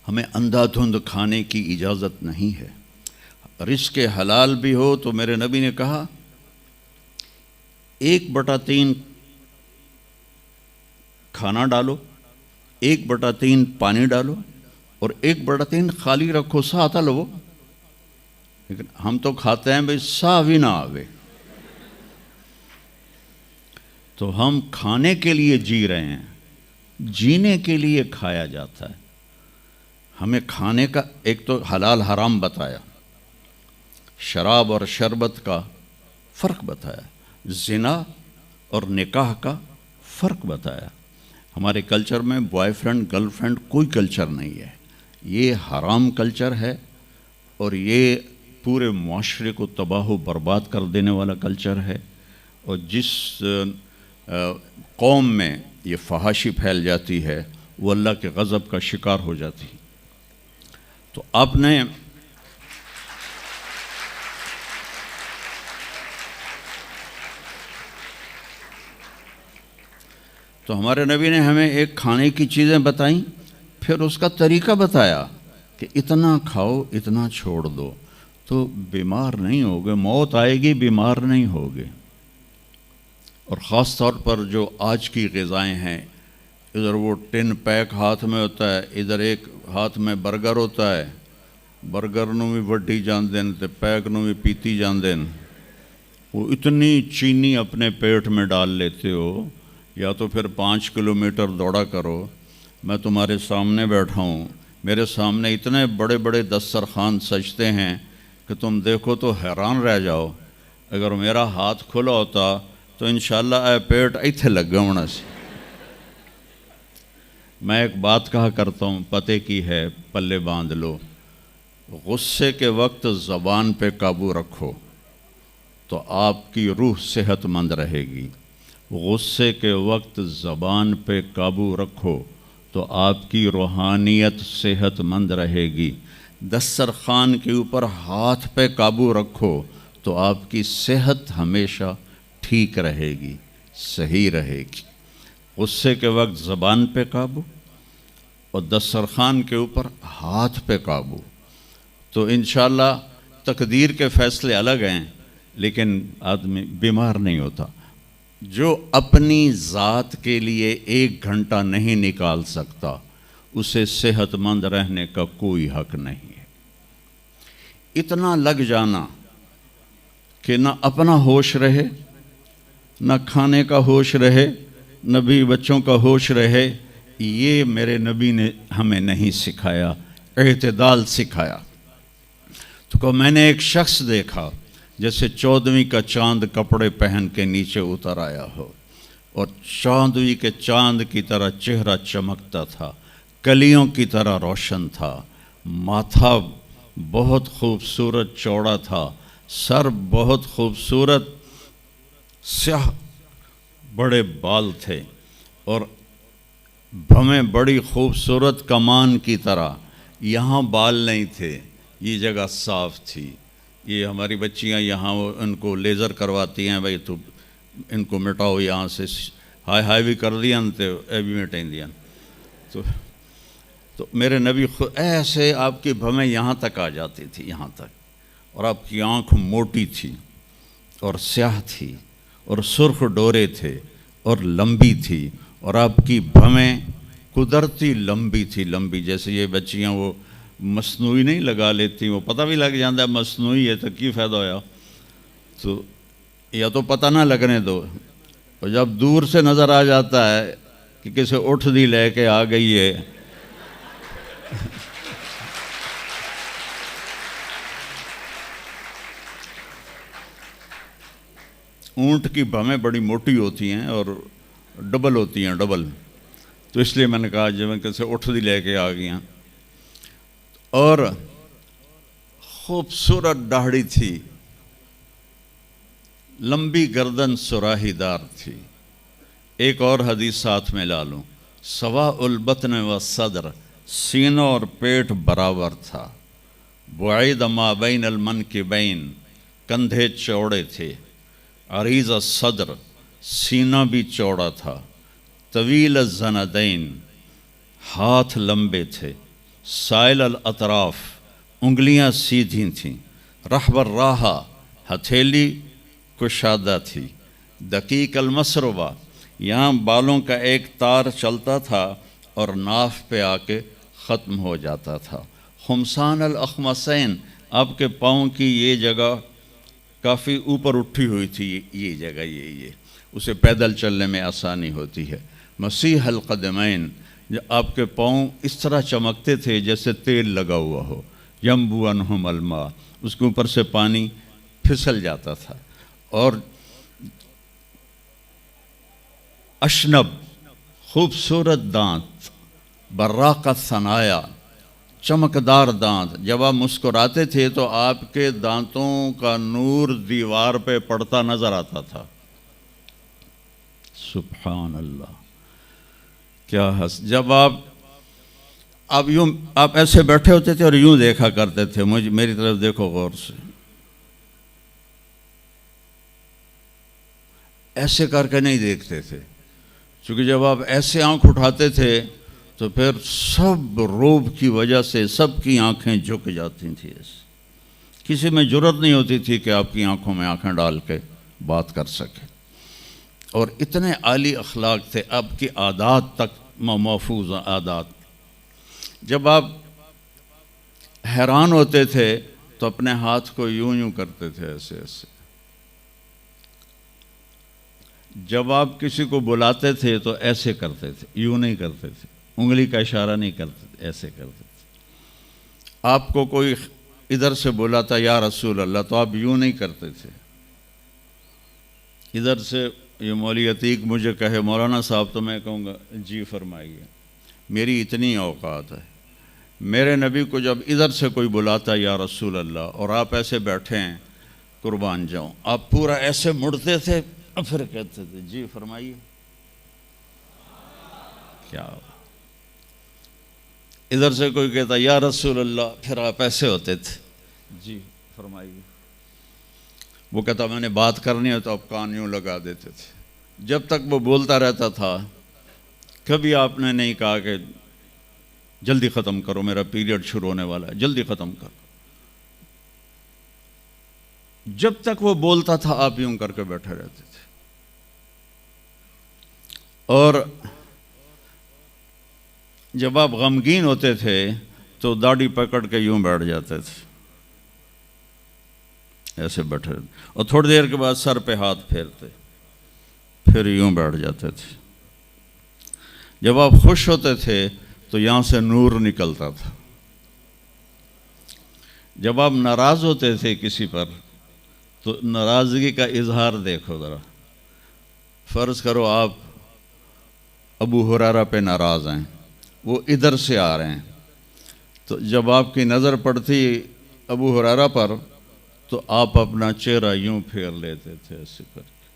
ہمیں اندھا دھند کھانے کی اجازت نہیں ہے۔ رزق حلال بھی ہو تو میرے نبی نے کہا 1/3 کھانا ڈالو، 1/3 پانی ڈالو، اور 1/3 خالی رکھو، سا آتا لو۔ لیکن ہم تو کھاتے ہیں بھئی سا بھی نہ آوے۔ تو ہم کھانے کے لیے جی رہے ہیں، جینے کے لیے کھایا جاتا ہے۔ ہمیں کھانے کا ایک تو حلال حرام بتایا، شراب اور شربت کا فرق بتایا، زنا اور نکاح کا فرق بتایا۔ ہمارے کلچر میں بوائے فرینڈ گرل فرینڈ کوئی کلچر نہیں ہے، یہ حرام کلچر ہے، اور یہ پورے معاشرے کو تباہ و برباد کر دینے والا کلچر ہے۔ اور جس قوم میں یہ فحاشی پھیل جاتی ہے وہ اللہ کے غضب کا شکار ہو جاتی ہے۔ تو آپ نے تو ہمارے نبی نے ہمیں ایک کھانے کی چیزیں بتائیں، پھر اس کا طریقہ بتایا کہ اتنا کھاؤ، اتنا چھوڑ دو، تو بیمار نہیں ہوگے، موت آئے گی، بیمار نہیں ہوگے۔ اور خاص طور پر جو آج کی غذائیں ہیں، ادھر وہ ٹن پیک ہاتھ میں ہوتا ہے، ادھر ایک ہاتھ میں برگر ہوتا ہے، برگر نو بھی وڈی جان دین تے پیک نو بھی پیتی جان دین۔ وہ اتنی چینی اپنے پیٹ میں ڈال لیتے ہو، یا تو پھر 5 کلومیٹر دوڑا کرو۔ میں تمہارے سامنے بیٹھا ہوں، میرے سامنے اتنے بڑے بڑے دسترخوان سجتے ہیں کہ تم دیکھو تو حیران رہ جاؤ۔ اگر میرا ہاتھ کھلا ہوتا تو انشاءاللہ اے پیٹ ایتھے لگ گیا ہونا سی۔ میں ایک بات کہا کرتا ہوں، پتے کی ہے، پلے باندھ لو۔ غصے کے وقت زبان پہ قابو رکھو تو آپ کی روح صحت مند رہے گی۔ غصے کے وقت زبان پہ قابو رکھو تو آپ کی روحانیت صحت مند رہے گی۔ دسترخوان کے اوپر ہاتھ پہ قابو رکھو تو آپ کی صحت ہمیشہ ٹھیک رہے گی، صحیح رہے گی۔ غصے کے وقت زبان پہ قابو اور دسترخوان کے اوپر ہاتھ پہ قابو، تو انشاءاللہ تقدیر کے فیصلے الگ ہیں، لیکن آدمی بیمار نہیں ہوتا۔ جو اپنی ذات کے لیے 1 گھنٹہ نہیں نکال سکتا، اسے صحت مند رہنے کا کوئی حق نہیں ہے۔ اتنا لگ جانا کہ نہ اپنا ہوش رہے، نہ کھانے کا ہوش رہے، نہ بھی بچوں کا ہوش رہے، یہ میرے نبی نے ہمیں نہیں سکھایا، اعتدال سکھایا۔ تو کہ میں نے ایک شخص دیکھا جیسے 14ویں کا چاند کپڑے پہن کے نیچے اتر آیا ہو، اور چاندوئی کے چاند کی طرح چہرہ چمکتا تھا، کلیوں کی طرح روشن تھا، ماتھا بہت خوبصورت چوڑا تھا، سر بہت خوبصورت سیاہ بڑے بال تھے، اور بھویں بڑی خوبصورت کمان کی طرح، یہاں بال نہیں تھے، یہ جگہ صاف تھی۔ یہ ہماری بچیاں یہاں ان کو لیزر کرواتی ہیں، بھائی تو ان کو مٹاؤ یہاں سے، ہائی ہائی بھی کر دیا تو اے بھی مٹائیں دیا۔ تو میرے نبی خود ایسے آپ کی بھویں یہاں تک آ جاتی تھی، یہاں تک، اور آپ کی آنکھ موٹی تھی اور سیاہ تھی اور سرخ ڈورے تھے اور لمبی تھی، اور آپ کی بھویں قدرتی لمبی تھی، لمبی جیسے یہ بچیاں وہ مصنوعی نہیں لگا لیتی، وہ پتہ بھی لگ جاتا ہے مصنوعی ہے تو کی فائدہ ہویا، تو یا تو پتہ نہ لگنے دو، اور جب دور سے نظر آ جاتا ہے کہ کسی اٹھ دی لے کے آ گئی ہے، اونٹ کی بھویں بڑی موٹی ہوتی ہیں اور ڈبل ہوتی ہیں، ڈبل، تو اس لیے میں نے کہا جب کیسے اٹھ دی لے کے آ گئی ہیں، اور خوبصورت داڑھی تھی، لمبی گردن سراہی دار تھی۔ ایک اور حدیث ساتھ میں لا لوں، سواء البطن والصدر، سینہ اور پیٹ برابر تھا، بعید ما بین المنکبین، کندھے چوڑے تھے، عریض الصدر، سینہ بھی چوڑا تھا، طویل الزندین، ہاتھ لمبے تھے، سائل الاطراف، انگلیاں سیدھی تھیں، رحب الراحہ، ہتھیلی کشادہ تھی، دقیق المسربہ، یہاں بالوں کا ایک تار چلتا تھا اور ناف پہ آ کے ختم ہو جاتا تھا، خمسان الاخمسین، آپ کے پاؤں کی یہ جگہ کافی اوپر اٹھی ہوئی تھی، یہ جگہ یہ اسے پیدل چلنے میں آسانی ہوتی ہے، مسیح القدمین، آپ کے پاؤں اس طرح چمکتے تھے جیسے تیل لگا ہوا ہو، ینبو عنہم الماء، اس کے اوپر سے پانی پھسل جاتا تھا، اور اشنب، خوبصورت دانت، براق الثنایا، چمکدار دانت، جب آپ مسکراتے تھے تو آپ کے دانتوں کا نور دیوار پہ پڑتا نظر آتا تھا، سبحان اللہ، کیا جب آپ ایسے بیٹھے ہوتے تھے اور یوں دیکھا کرتے تھے، میری طرف دیکھو غور سے، ایسے کر کے نہیں دیکھتے تھے، چونکہ جب آپ ایسے آنکھ اٹھاتے تھے تو پھر سب روب کی وجہ سے سب کی آنکھیں جھک جاتی تھیں، کسی میں جرت نہیں ہوتی تھی کہ آپ کی آنکھوں میں آنکھیں ڈال کے بات کر سکے، اور اتنے عالی اخلاق تھے، آپ کی عادات تک محفوظ عادات۔ جب آپ حیران ہوتے تھے تو اپنے ہاتھ کو یوں کرتے تھے، ایسے ایسے، جب آپ کسی کو بلاتے تھے تو ایسے کرتے تھے، یوں نہیں کرتے تھے، انگلی کا اشارہ نہیں کرتے تھے، ایسے کرتے تھے۔ آپ کو کوئی ادھر سے بلاتا یا رسول اللہ تو آپ یوں نہیں کرتے تھے، ادھر سے یہ مولوی عتیق مجھے کہے مولانا صاحب تو میں کہوں گا جی فرمائیے، میری اتنی اوقات ہے، میرے نبی کو جب ادھر سے کوئی بلاتا یا رسول اللہ اور آپ ایسے بیٹھے ہیں قربان جاؤں، آپ پورا ایسے مڑتے تھے، پھر کہتے تھے جی فرمائیے، کیا ادھر سے کوئی کہتا یا رسول اللہ، پھر آپ ایسے ہوتے تھے، جی فرمائیے، وہ کہتا میں نے بات کرنی ہے تو آپ کان یوں لگا دیتے تھے، جب تک وہ بولتا رہتا تھا کبھی آپ نے نہیں کہا کہ جلدی ختم کرو میرا پیریڈ شروع ہونے والا ہے، جلدی ختم کرو، جب تک وہ بولتا تھا آپ یوں کر کے بیٹھے رہتے تھے، اور جب آپ غمگین ہوتے تھے تو داڑھی پکڑ کے یوں بیٹھ جاتے تھے، ایسے بیٹھے، اور تھوڑی دیر کے بعد سر پہ ہاتھ پھیرتے، پھر یوں بیٹھ جاتے تھے۔ جب آپ خوش ہوتے تھے تو یہاں سے نور نکلتا تھا، جب آپ ناراض ہوتے تھے کسی پر تو ناراضگی کا اظہار دیکھو ذرا، فرض کرو آپ ابو ہریرہ پہ ناراض ہیں، وہ ادھر سے آ رہے ہیں، تو جب آپ کی نظر پڑتی ابو ہریرہ پر تو آپ اپنا چہرہ یوں پھیر لیتے تھے ایسے کر کے،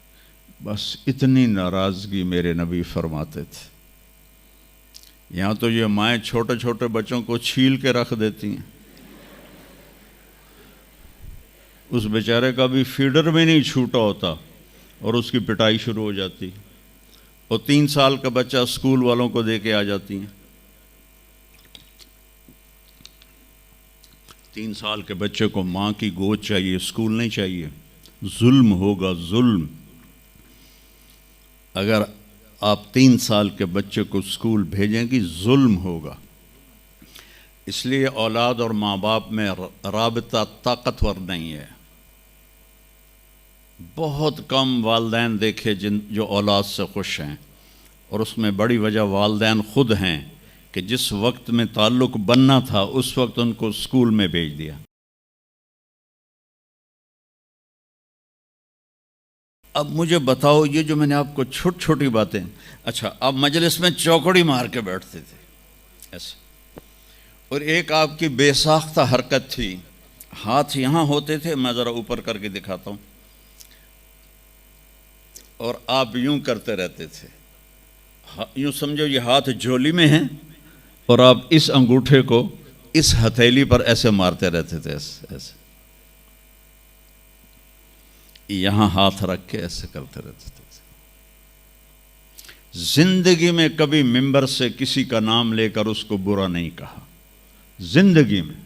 بس اتنی ناراضگی میرے نبی فرماتے تھے۔ یہاں تو یہ مائیں چھوٹے چھوٹے بچوں کو چھیل کے رکھ دیتی ہیں، اس بیچارے کا بھی فیڈر میں نہیں چھوٹا ہوتا اور اس کی پٹائی شروع ہو جاتی، اور 3 سال کا بچہ اسکول والوں کو دے کے آ جاتی ہیں۔ 3 سال کے بچے کو ماں کی گود چاہیے، اسکول نہیں چاہیے۔ ظلم ہوگا، ظلم۔ اگر آپ 3 سال کے بچے کو اسکول بھیجیں گی ظلم ہوگا۔ اس لیے اولاد اور ماں باپ میں رابطہ طاقتور نہیں ہے۔ بہت کم والدین دیکھے جو اولاد سے خوش ہیں، اور اس میں بڑی وجہ والدین خود ہیں کہ جس وقت میں تعلق بننا تھا اس وقت ان کو اسکول میں بھیج دیا۔ اب مجھے بتاؤ، یہ جو میں نے آپ کو چھوٹی چھوٹی باتیں، اچھا آپ مجلس میں چوکڑی مار کے بیٹھتے تھے ایسے، اور ایک آپ کی بے ساختہ حرکت تھی، ہاتھ یہاں ہوتے تھے، میں ذرا اوپر کر کے دکھاتا ہوں، اور آپ یوں کرتے رہتے تھے، یوں سمجھو یہ ہاتھ جھولی میں ہیں اور آپ اس انگوٹھے کو اس ہتھیلی پر ایسے مارتے رہتے تھے، ایسے یہاں ہاتھ رکھ کے ایسے کرتے رہتے تھے۔ زندگی میں کبھی ممبر سے کسی کا نام لے کر اس کو برا نہیں کہا، زندگی میں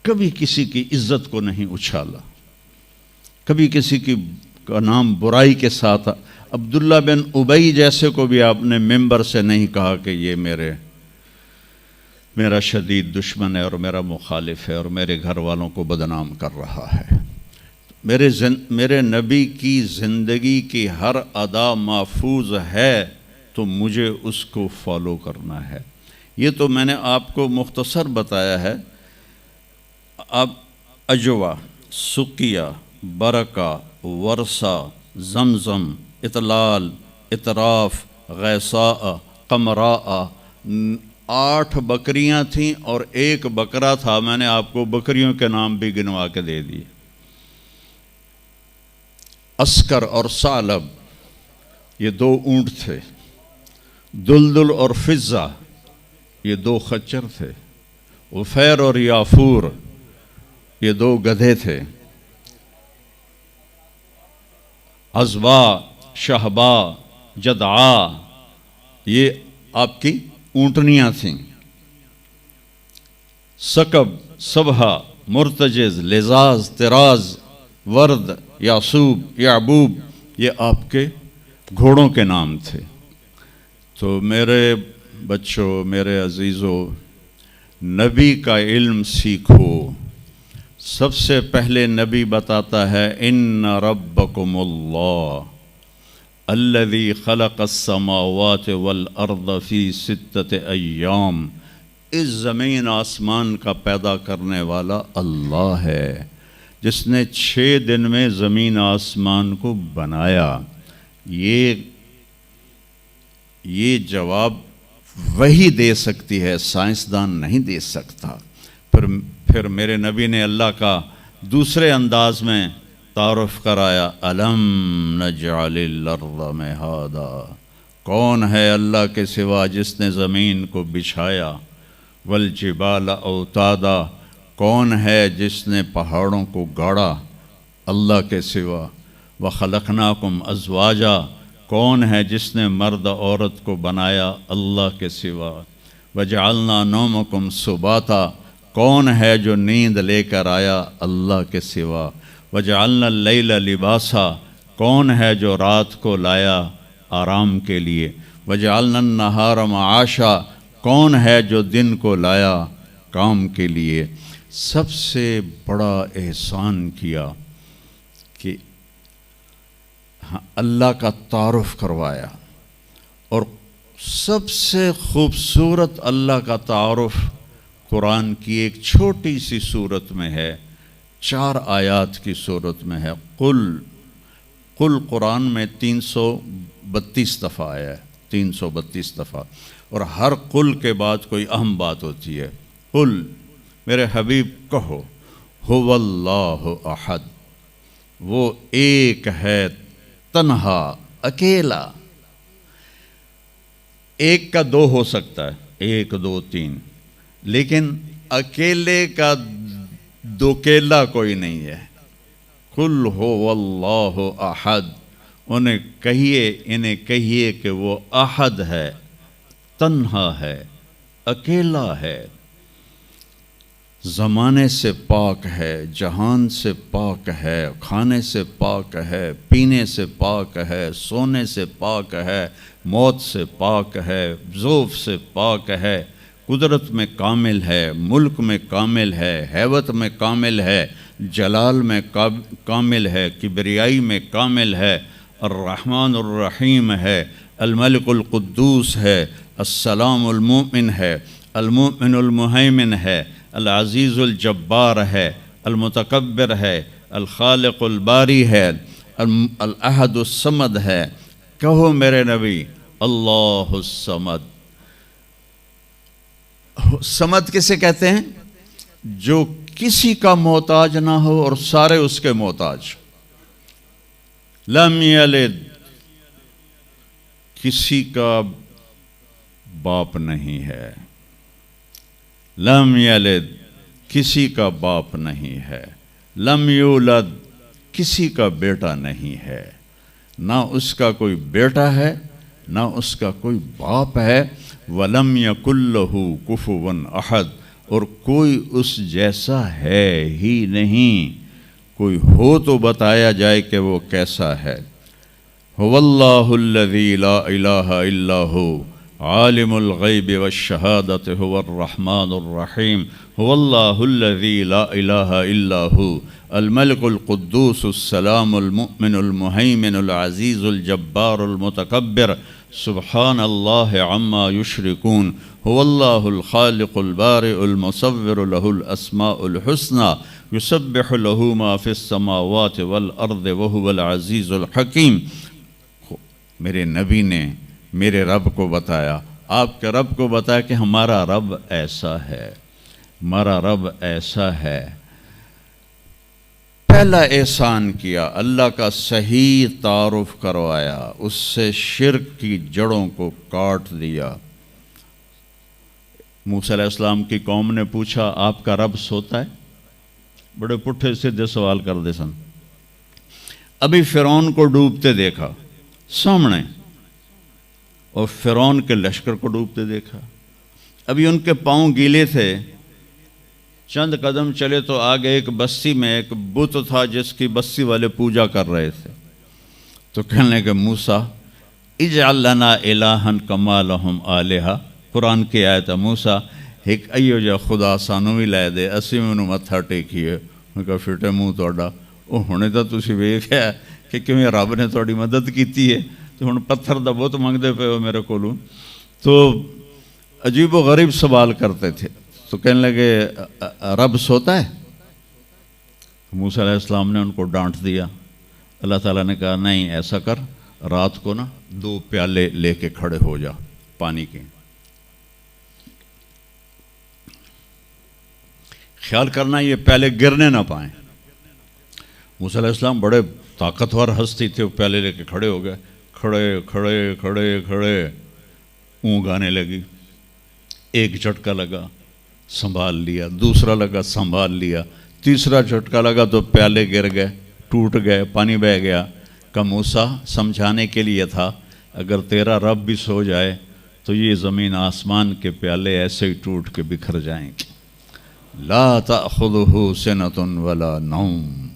کبھی کسی کی عزت کو نہیں اچھالا، کبھی کسی کی کا نام برائی کے ساتھ۔ عبداللہ بن ابی جیسے کو بھی آپ نے ممبر سے نہیں کہا کہ یہ میرا شدید دشمن ہے اور میرا مخالف ہے اور میرے گھر والوں کو بدنام کر رہا ہے۔ میرے نبی کی زندگی کی ہر ادا محفوظ ہے تو مجھے اس کو فالو کرنا ہے۔ یہ تو میں نے آپ کو مختصر بتایا ہے۔ اب اجوا، سقیہ، برکہ، ورثہ، زمزم، اطلال، اطراف، غیثاء، قمراء، 8 بکریاں تھیں اور 1 بکرا تھا، میں نے آپ کو بکریوں کے نام بھی گنوا کے دے دیے۔ عسکر اور ثعلب یہ 2 اونٹ تھے، دلدل اور فضہ یہ 2 خچر تھے، غفیر اور یافور یہ 2 گدھے تھے، عزبا، شہبا، جدعا یہ آپ کی اونٹنیاں تھیں، سکب، سبہا، مرتجز، لزاز، تراز، ورد، یاسوب، یعبوب یہ آپ کے گھوڑوں کے نام تھے۔ تو میرے بچوں، میرے عزیزوں، نبی کا علم سیکھو۔ سب سے پہلے نبی بتاتا ہے ان ربکم اللہ الذی خلق السماوات والارض فی 6 ایام، اس زمین آسمان کا پیدا کرنے والا اللہ ہے جس نے 6 دن میں زمین آسمان کو بنایا۔ یہ جواب وہی دے سکتی ہے، سائنسدان نہیں دے سکتا۔ پھر میرے نبی نے اللہ کا دوسرے انداز میں تعارف کرایا، الم نجعل الارض مہادا، کون ہے اللہ کے سوا جس نے زمین کو بچھایا، والجبال اوتادا، کون ہے جس نے پہاڑوں کو گاڑا اللہ کے سوا، وخلقناکم ازواجا، کون ہے جس نے مرد عورت کو بنایا اللہ کے سوا، وجعلنا نومکم سباتا، کون ہے جو نیند لے کر آیا اللہ کے سوا، وجعلنا اللیل لباسا، کون ہے جو رات کو لایا آرام کے لیے، وجعلنا النہار معاشا، کون ہے جو دن کو لایا کام کے لیے۔ سب سے بڑا احسان کیا کہ اللہ کا تعارف کروایا، اور سب سے خوبصورت اللہ کا تعارف قرآن کی ایک چھوٹی سی صورت میں ہے، 4 آیات کی صورت میں ہے، قل قرآن میں 332 دفعہ آیا ہے، 332 دفعہ، اور ہر قل کے بعد کوئی اہم بات ہوتی ہے۔ قل، میرے حبیب کہو، هو اللہ احد، وہ ایک ہے تنہا، اکیلا۔ ایک کا دو ہو سکتا ہے، 1 2 3، لیکن اکیلے کا دوکیلا کوئی نہیں ہے۔ قل هو اللہ احد، انہیں کہیے کہ وہ احد ہے، تنہا ہے، اکیلا ہے، زمانے سے پاک ہے، جہان سے پاک ہے، کھانے سے پاک ہے، پینے سے پاک ہے، سونے سے پاک ہے، موت سے پاک ہے، ضعف سے پاک ہے، قدرت میں کامل ہے، ملک میں کامل ہے، ہیبت میں کامل ہے، جلال میں کامل ہے، کبریائی میں کامل ہے، الرحمن الرحیم ہے، الملک القدوس ہے، السلام المؤمن ہے، المؤمن المہیمن ہے، العزیز الجبار ہے، المتکبر ہے، الخالق الباری ہے، الاحد الصمد ہے۔ کہو میرے نبی، اللہ الصمد۔ صمد کسے کہتے ہیں؟ جو کسی کا محتاج نہ ہو اور سارے اس کے محتاج۔ لم یلد، کسی کا باپ نہیں ہے۔ لم یلد، کسی کا باپ نہیں ہے۔ لم یولد، کسی کا بیٹا نہیں ہے، نہ اس کا کوئی بیٹا ہے، نہ اس کا کوئی باپ ہے۔ وَلَمْ يَكُنْ لَهُ كُفُوًا أَحَدٌ، اور کوئی اس جیسا ہے ہی نہیں، کوئی ہو تو بتایا جائے کہ وہ کیسا ہے۔ هُوَ اللَّهُ الَّذِي لَا إِلَٰهَ إِلَّا هُوَ عالم الغیب والشہادۃ هو الرحمن الرحیم۔ هو اللہ الذی لا الہ الا هو الملک القدوس السلام المؤمن المہیمن العزیز الجبار المتکبر سبحان اللہ عما یشرکون۔ هو اللہ الخالق البارئ المصور له الاسماء الحسنى یسبح له ما فی السماوات والارض وهو العزیز الحکیم۔ میرے نبی نے میرے رب کو بتایا، آپ کے رب کو بتایا کہ ہمارا رب ایسا ہے، ہمارا رب ایسا ہے۔ پہلا احسان کیا، اللہ کا صحیح تعارف کروایا، اس سے شرک کی جڑوں کو کاٹ دیا۔ موسیٰ علیہ السلام کی قوم نے پوچھا، آپ کا رب سوتا ہے؟ بڑے پٹھے سیدھے سوال کر دے سن۔ ابھی فرعون کو ڈوبتے دیکھا سامنے، اور فرعون کے لشکر کو ڈوبتے دیکھا۔ ابھی ان کے پاؤں گیلے تھے، چند قدم چلے تو آگے ایک بستی میں ایک بت تھا جس کی بستی والے پوجا کر رہے تھے۔ تو کہنے لگے موسیٰ اجعل لنا الہا کما لہم آلہہ، قرآن کی آیت ہے، موسیٰ ایک ایو جا خدا سانو بھی لے دے، اسی میں انہوں متھا ٹیکیے۔ انہوں نے کہا فٹے منہ توڑا، وہ ہونے تو تسی ویکھیا کہ کیوں رب نے تھوڑی مدد کیتی ہے، تو ہن پتھر دا بت منگدے پے ہو میرے کولوں۔ تو عجیب و غریب سوال کرتے تھے۔ تو کہنے لگے رب سوتا ہے؟ موسیٰ علیہ السلام نے ان کو ڈانٹ دیا۔ اللہ تعالیٰ نے کہا نہیں، ایسا کر، رات کو نا 2 پیالے لے کے کھڑے ہو جا پانی کے، خیال کرنا یہ پیالے گرنے نہ پائیں۔ موسیٰ علیہ السلام بڑے طاقتور ہستی تھے، وہ پیالے لے کے کھڑے ہو گئے، کھڑے کھڑے کھڑے کھڑے، اونگ آنے لگی، ایک جھٹکا لگا سنبھال لیا، دوسرا لگا سنبھال لیا، تیسرا جھٹکا لگا تو پیالے گر گئے، ٹوٹ گئے، پانی بہہ گیا۔ کہ موسیٰ سمجھانے کے لیے تھا، اگر تیرا رب بھی سو جائے تو یہ زمین آسمان کے پیالے ایسے ہی ٹوٹ کے بکھر جائیں گے۔ لا تأخذہ سنۃ ولا نوم،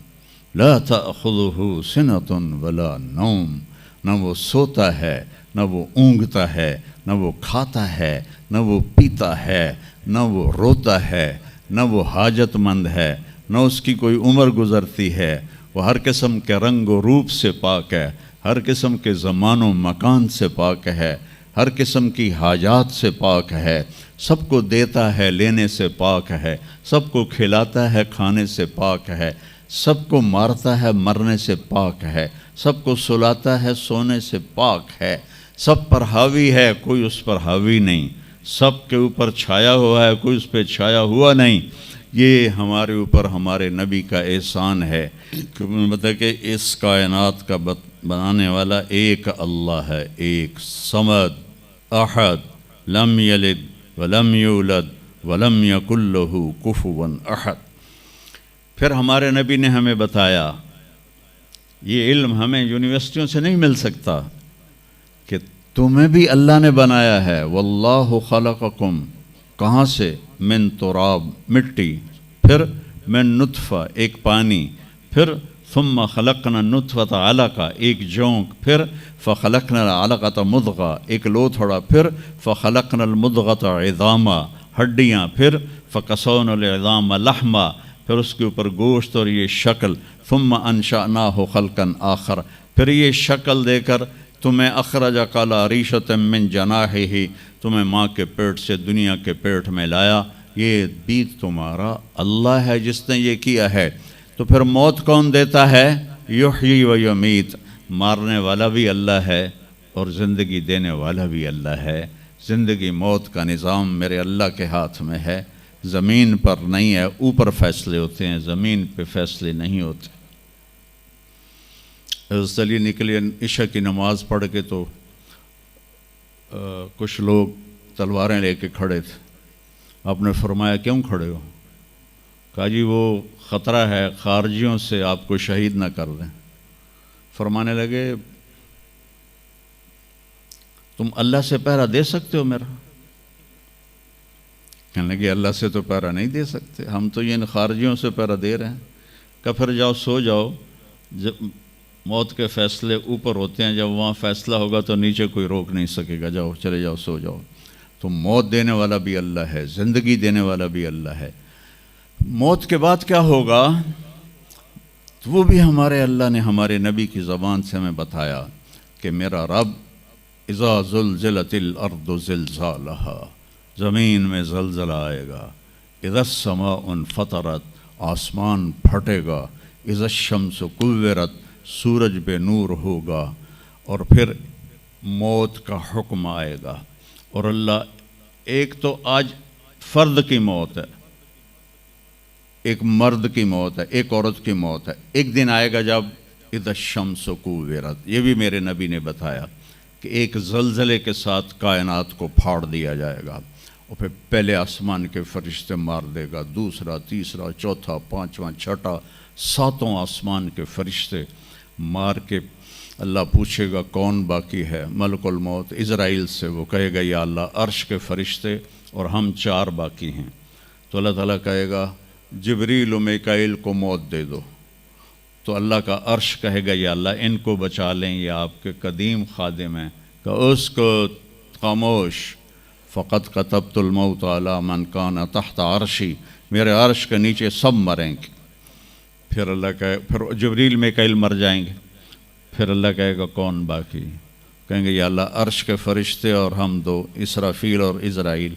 لا تأخذہ سنۃ ولا نوم، نہ وہ سوتا ہے، نہ وہ اونگتا ہے، نہ وہ کھاتا ہے، نہ وہ پیتا ہے، نہ وہ روتا ہے، نہ وہ حاجت مند ہے، نہ اس کی کوئی عمر گزرتی ہے۔ وہ ہر قسم کے رنگ و روپ سے پاک ہے، ہر قسم کے زمان و مکان سے پاک ہے، ہر قسم کی حاجات سے پاک ہے، سب کو دیتا ہے، لینے سے پاک ہے، سب کو کھلاتا ہے، کھانے سے پاک ہے، سب کو مارتا ہے، مرنے سے پاک ہے، سب کو سلاتا ہے، سونے سے پاک ہے، سب پر حاوی ہے، کوئی اس پر حاوی نہیں، سب کے اوپر چھایا ہوا ہے، کوئی اس پہ چھایا ہوا نہیں۔ یہ ہمارے اوپر ہمارے نبی کا احسان ہے کہ مطلب کہ اس کائنات کا بنانے والا ایک اللہ ہے، ایک صمد احد لم یلد ولم یولد ولم یکن لہ کفوا احد۔ پھر ہمارے نبی نے ہمیں بتایا، یہ علم ہمیں یونیورسٹیوں سے نہیں مل سکتا، کہ تمہیں بھی اللہ نے بنایا ہے۔ واللہ خلقکم، کہاں سے؟ من تراب، مٹی، پھر من نطفہ، ایک پانی، پھر ثم خلقنا النطفة علقہ، ایک جونک، پھر فخلقنا العلقة مضغہ، ایک لوتھڑا، پھر فخلقنا المضغة عظاما، ہڈیاں، پھر فکسونا العظام لحما، پھر اس کے اوپر گوشت اور یہ شکل، ثم انشأناہ خلقا آخر، پھر یہ شکل دے کر تمہیں اخرج قال ریشۃ من جناحہ، تمہیں ماں کے پیٹ سے دنیا کے پیٹ میں لایا۔ یہ بھی تمہارا اللہ ہے جس نے یہ کیا ہے۔ تو پھر موت کون دیتا ہے؟ یحیی و یمیت، مارنے والا بھی اللہ ہے اور زندگی دینے والا بھی اللہ ہے۔ زندگی موت کا نظام میرے اللہ کے ہاتھ میں ہے، زمین پر نہیں ہے، اوپر فیصلے ہوتے ہیں، زمین پہ فیصلے نہیں ہوتے۔ حضرت علی نکلے عشاء کی نماز پڑھ کے تو کچھ لوگ تلواریں لے کے کھڑے تھے۔ آپ نے فرمایا کیوں کھڑے ہو؟ کہا جی وہ خطرہ ہے خارجیوں سے آپ کو شہید نہ کر دیں۔ فرمانے لگے تم اللہ سے پہرا دے سکتے ہو میرا؟ کہنے لگے اللہ سے تو پہرا نہیں دے سکتے، ہم تو یہ ان خارجیوں سے پہرا دے رہے ہیں۔ کہ پھر جاؤ سو جاؤ، جب موت کے فیصلے اوپر ہوتے ہیں، جب وہاں فیصلہ ہوگا تو نیچے کوئی روک نہیں سکے گا، جاؤ چلے جاؤ سو جاؤ۔ تو موت دینے والا بھی اللہ ہے، زندگی دینے والا بھی اللہ ہے۔ موت کے بعد کیا ہوگا تو وہ بھی ہمارے اللہ نے ہمارے نبی کی زبان سے ہمیں بتایا کہ میرا رب اذا زلزلت الارض زلزالہا، زمین میں زلزلہ آئے گا، اذا السماء انفطرت، آسمان پھٹے گا، اذا الشمس کورت، سورج بے نور ہوگا، اور پھر موت کا حکم آئے گا۔ اور اللہ ایک تو آج فرد کی موت ہے، ایک مرد کی موت ہے، ایک عورت کی موت ہے، ایک دن آئے گا جب اذا الشمس کورت، یہ بھی میرے نبی نے بتایا کہ ایک زلزلے کے ساتھ کائنات کو پھاڑ دیا جائے گا، اور پھر پہلے آسمان کے فرشتے مار دے گا، دوسرا، تیسرا، چوتھا، پانچواں، چھٹا، ساتوں آسمان کے فرشتے مار کے اللہ پوچھے گا کون باقی ہے؟ ملک الموت اسرائیل سے وہ کہے گا یا اللہ عرش کے فرشتے اور ہم 4 باقی ہیں۔ تو اللہ تعالیٰ کہے گا جبریل و میکائیل کو موت دے دو، تو اللہ کا عرش کہے گا یا اللہ ان کو بچا لیں، یہ آپ کے قدیم خادم ہیں، کہ اس کو خاموش، فقط کتبت الموت علی من کان تحت عرشی، میرے عرش کے نیچے سب مریں گے۔ پھر اللہ کہے، پھر جبریل میکائیل مر جائیں گے، پھر اللہ کہے گا کون باقی؟ کہیں گے یا اللہ عرش کے فرشتے اور ہم 2، اسرافیل اور اسرائیل۔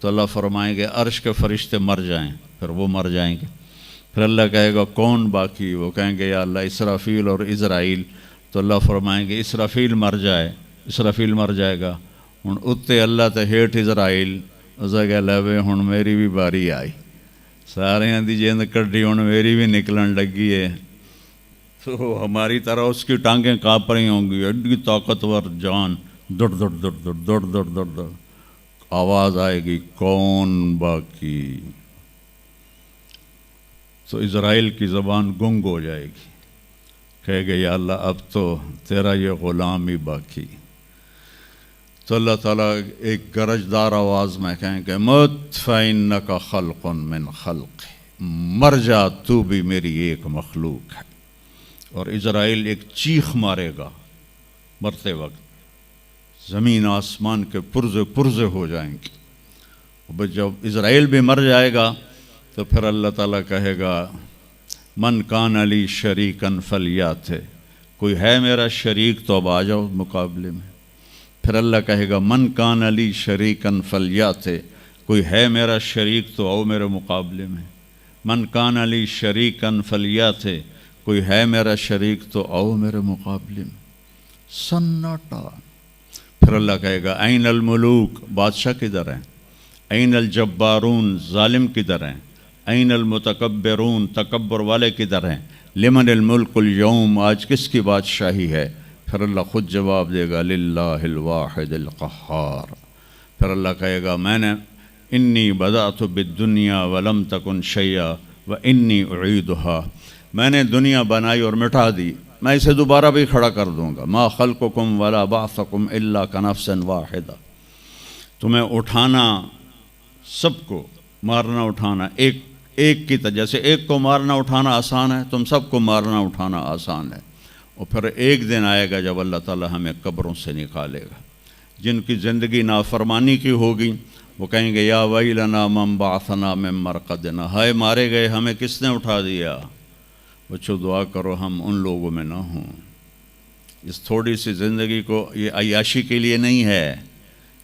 تو اللہ فرمائیں گے عرش کے فرشتے مر جائیں، پھر وہ مر جائیں گے۔ پھر اللہ کہے گا کون باقی؟ وہ کہیں گے یا اللہ اسرافیل اور اسرائیل۔ تو اللہ فرمائیں گے اسرافیل مر جائے، اسرافیل مر جائے گا، ہن اتنے اللہ تے ہیٹھ اسرائیل، اسے کہ لے ہن میری بھی باری آئی، سارے دی جیند کڈی ہن میری بھی نکلن لگی ہے۔ تو ہماری طرح اس کی ٹانگیں کانپ رہی ہوں گی، ایڈی طاقتور جان، دڑ دڑ دڑ دڑ دڑ دڑ دڑ دڑ، آواز آئے گی کون باقی؟ تو اسرائیل کی زبان گنگ ہو جائے گی، کہے گا یا اللہ اب تو تیرا یہ غلام ہی باقی۔ تو اللہ تعالیٰ ایک گرجدار آواز میں کہیں کہ مت فإنک خلق من خلق، مر جا تو بھی میری ایک مخلوق ہے۔ اور اسرائیل ایک چیخ مارے گا مرتے وقت، زمین آسمان کے پرزے پرزے ہو جائیں گے۔ جب اسرائیل بھی مر جائے گا تو پھر اللہ تعالیٰ کہے گا من کان علی شریکن فلیات، کوئی ہے میرا شریک تو اب آ جاؤ مقابلے میں۔ پھر اللہ کہے گا من کان علی شریکن فلیات، کوئی ہے میرا شریک تو آؤ میرے مقابلے میں۔ من کان علی شریکن فلیات، کوئی ہے میرا شریک تو آؤ میرے مقابلے میں. سناٹا. پھر اللہ کہے گا این الملوک، بادشاہ کدھر ہیں؟ این الجبارون، ظالم کدھر ہیں؟ این المتکبرون، تکبر والے کدھر ہیں؟ لمن الملک اليوم، آج کس کی بادشاہی ہے؟ پھر اللہ خود جواب دے گا للہ الواحد القہار. پھر اللہ کہے گا میں نے انی بدأت بالدنیا ولم تکن شیئا وانی اعیدها، میں نے دنیا بنائی اور مٹا دی، میں اسے دوبارہ بھی کھڑا کر دوں گا. ما خلقکم ولا بعثکم الا کنفس واحدہ، تمہیں اٹھانا، سب کو مارنا اٹھانا ایک کی طرح، جیسے ایک کو مارنا اٹھانا آسان ہے، تم سب کو مارنا اٹھانا آسان ہے. اور پھر ایک دن آئے گا جب اللہ تعالی ہمیں قبروں سے نکالے گا. جن کی زندگی نافرمانی کی ہوگی وہ کہیں گے یا ویلنا من بعثنا من مرقدنا، ہائے مارے گئے ہمیں کس نے اٹھا دیا. بچوں دعا کرو ہم ان لوگوں میں نہ ہوں. اس تھوڑی سی زندگی کو یہ عیاشی کے لیے نہیں ہے،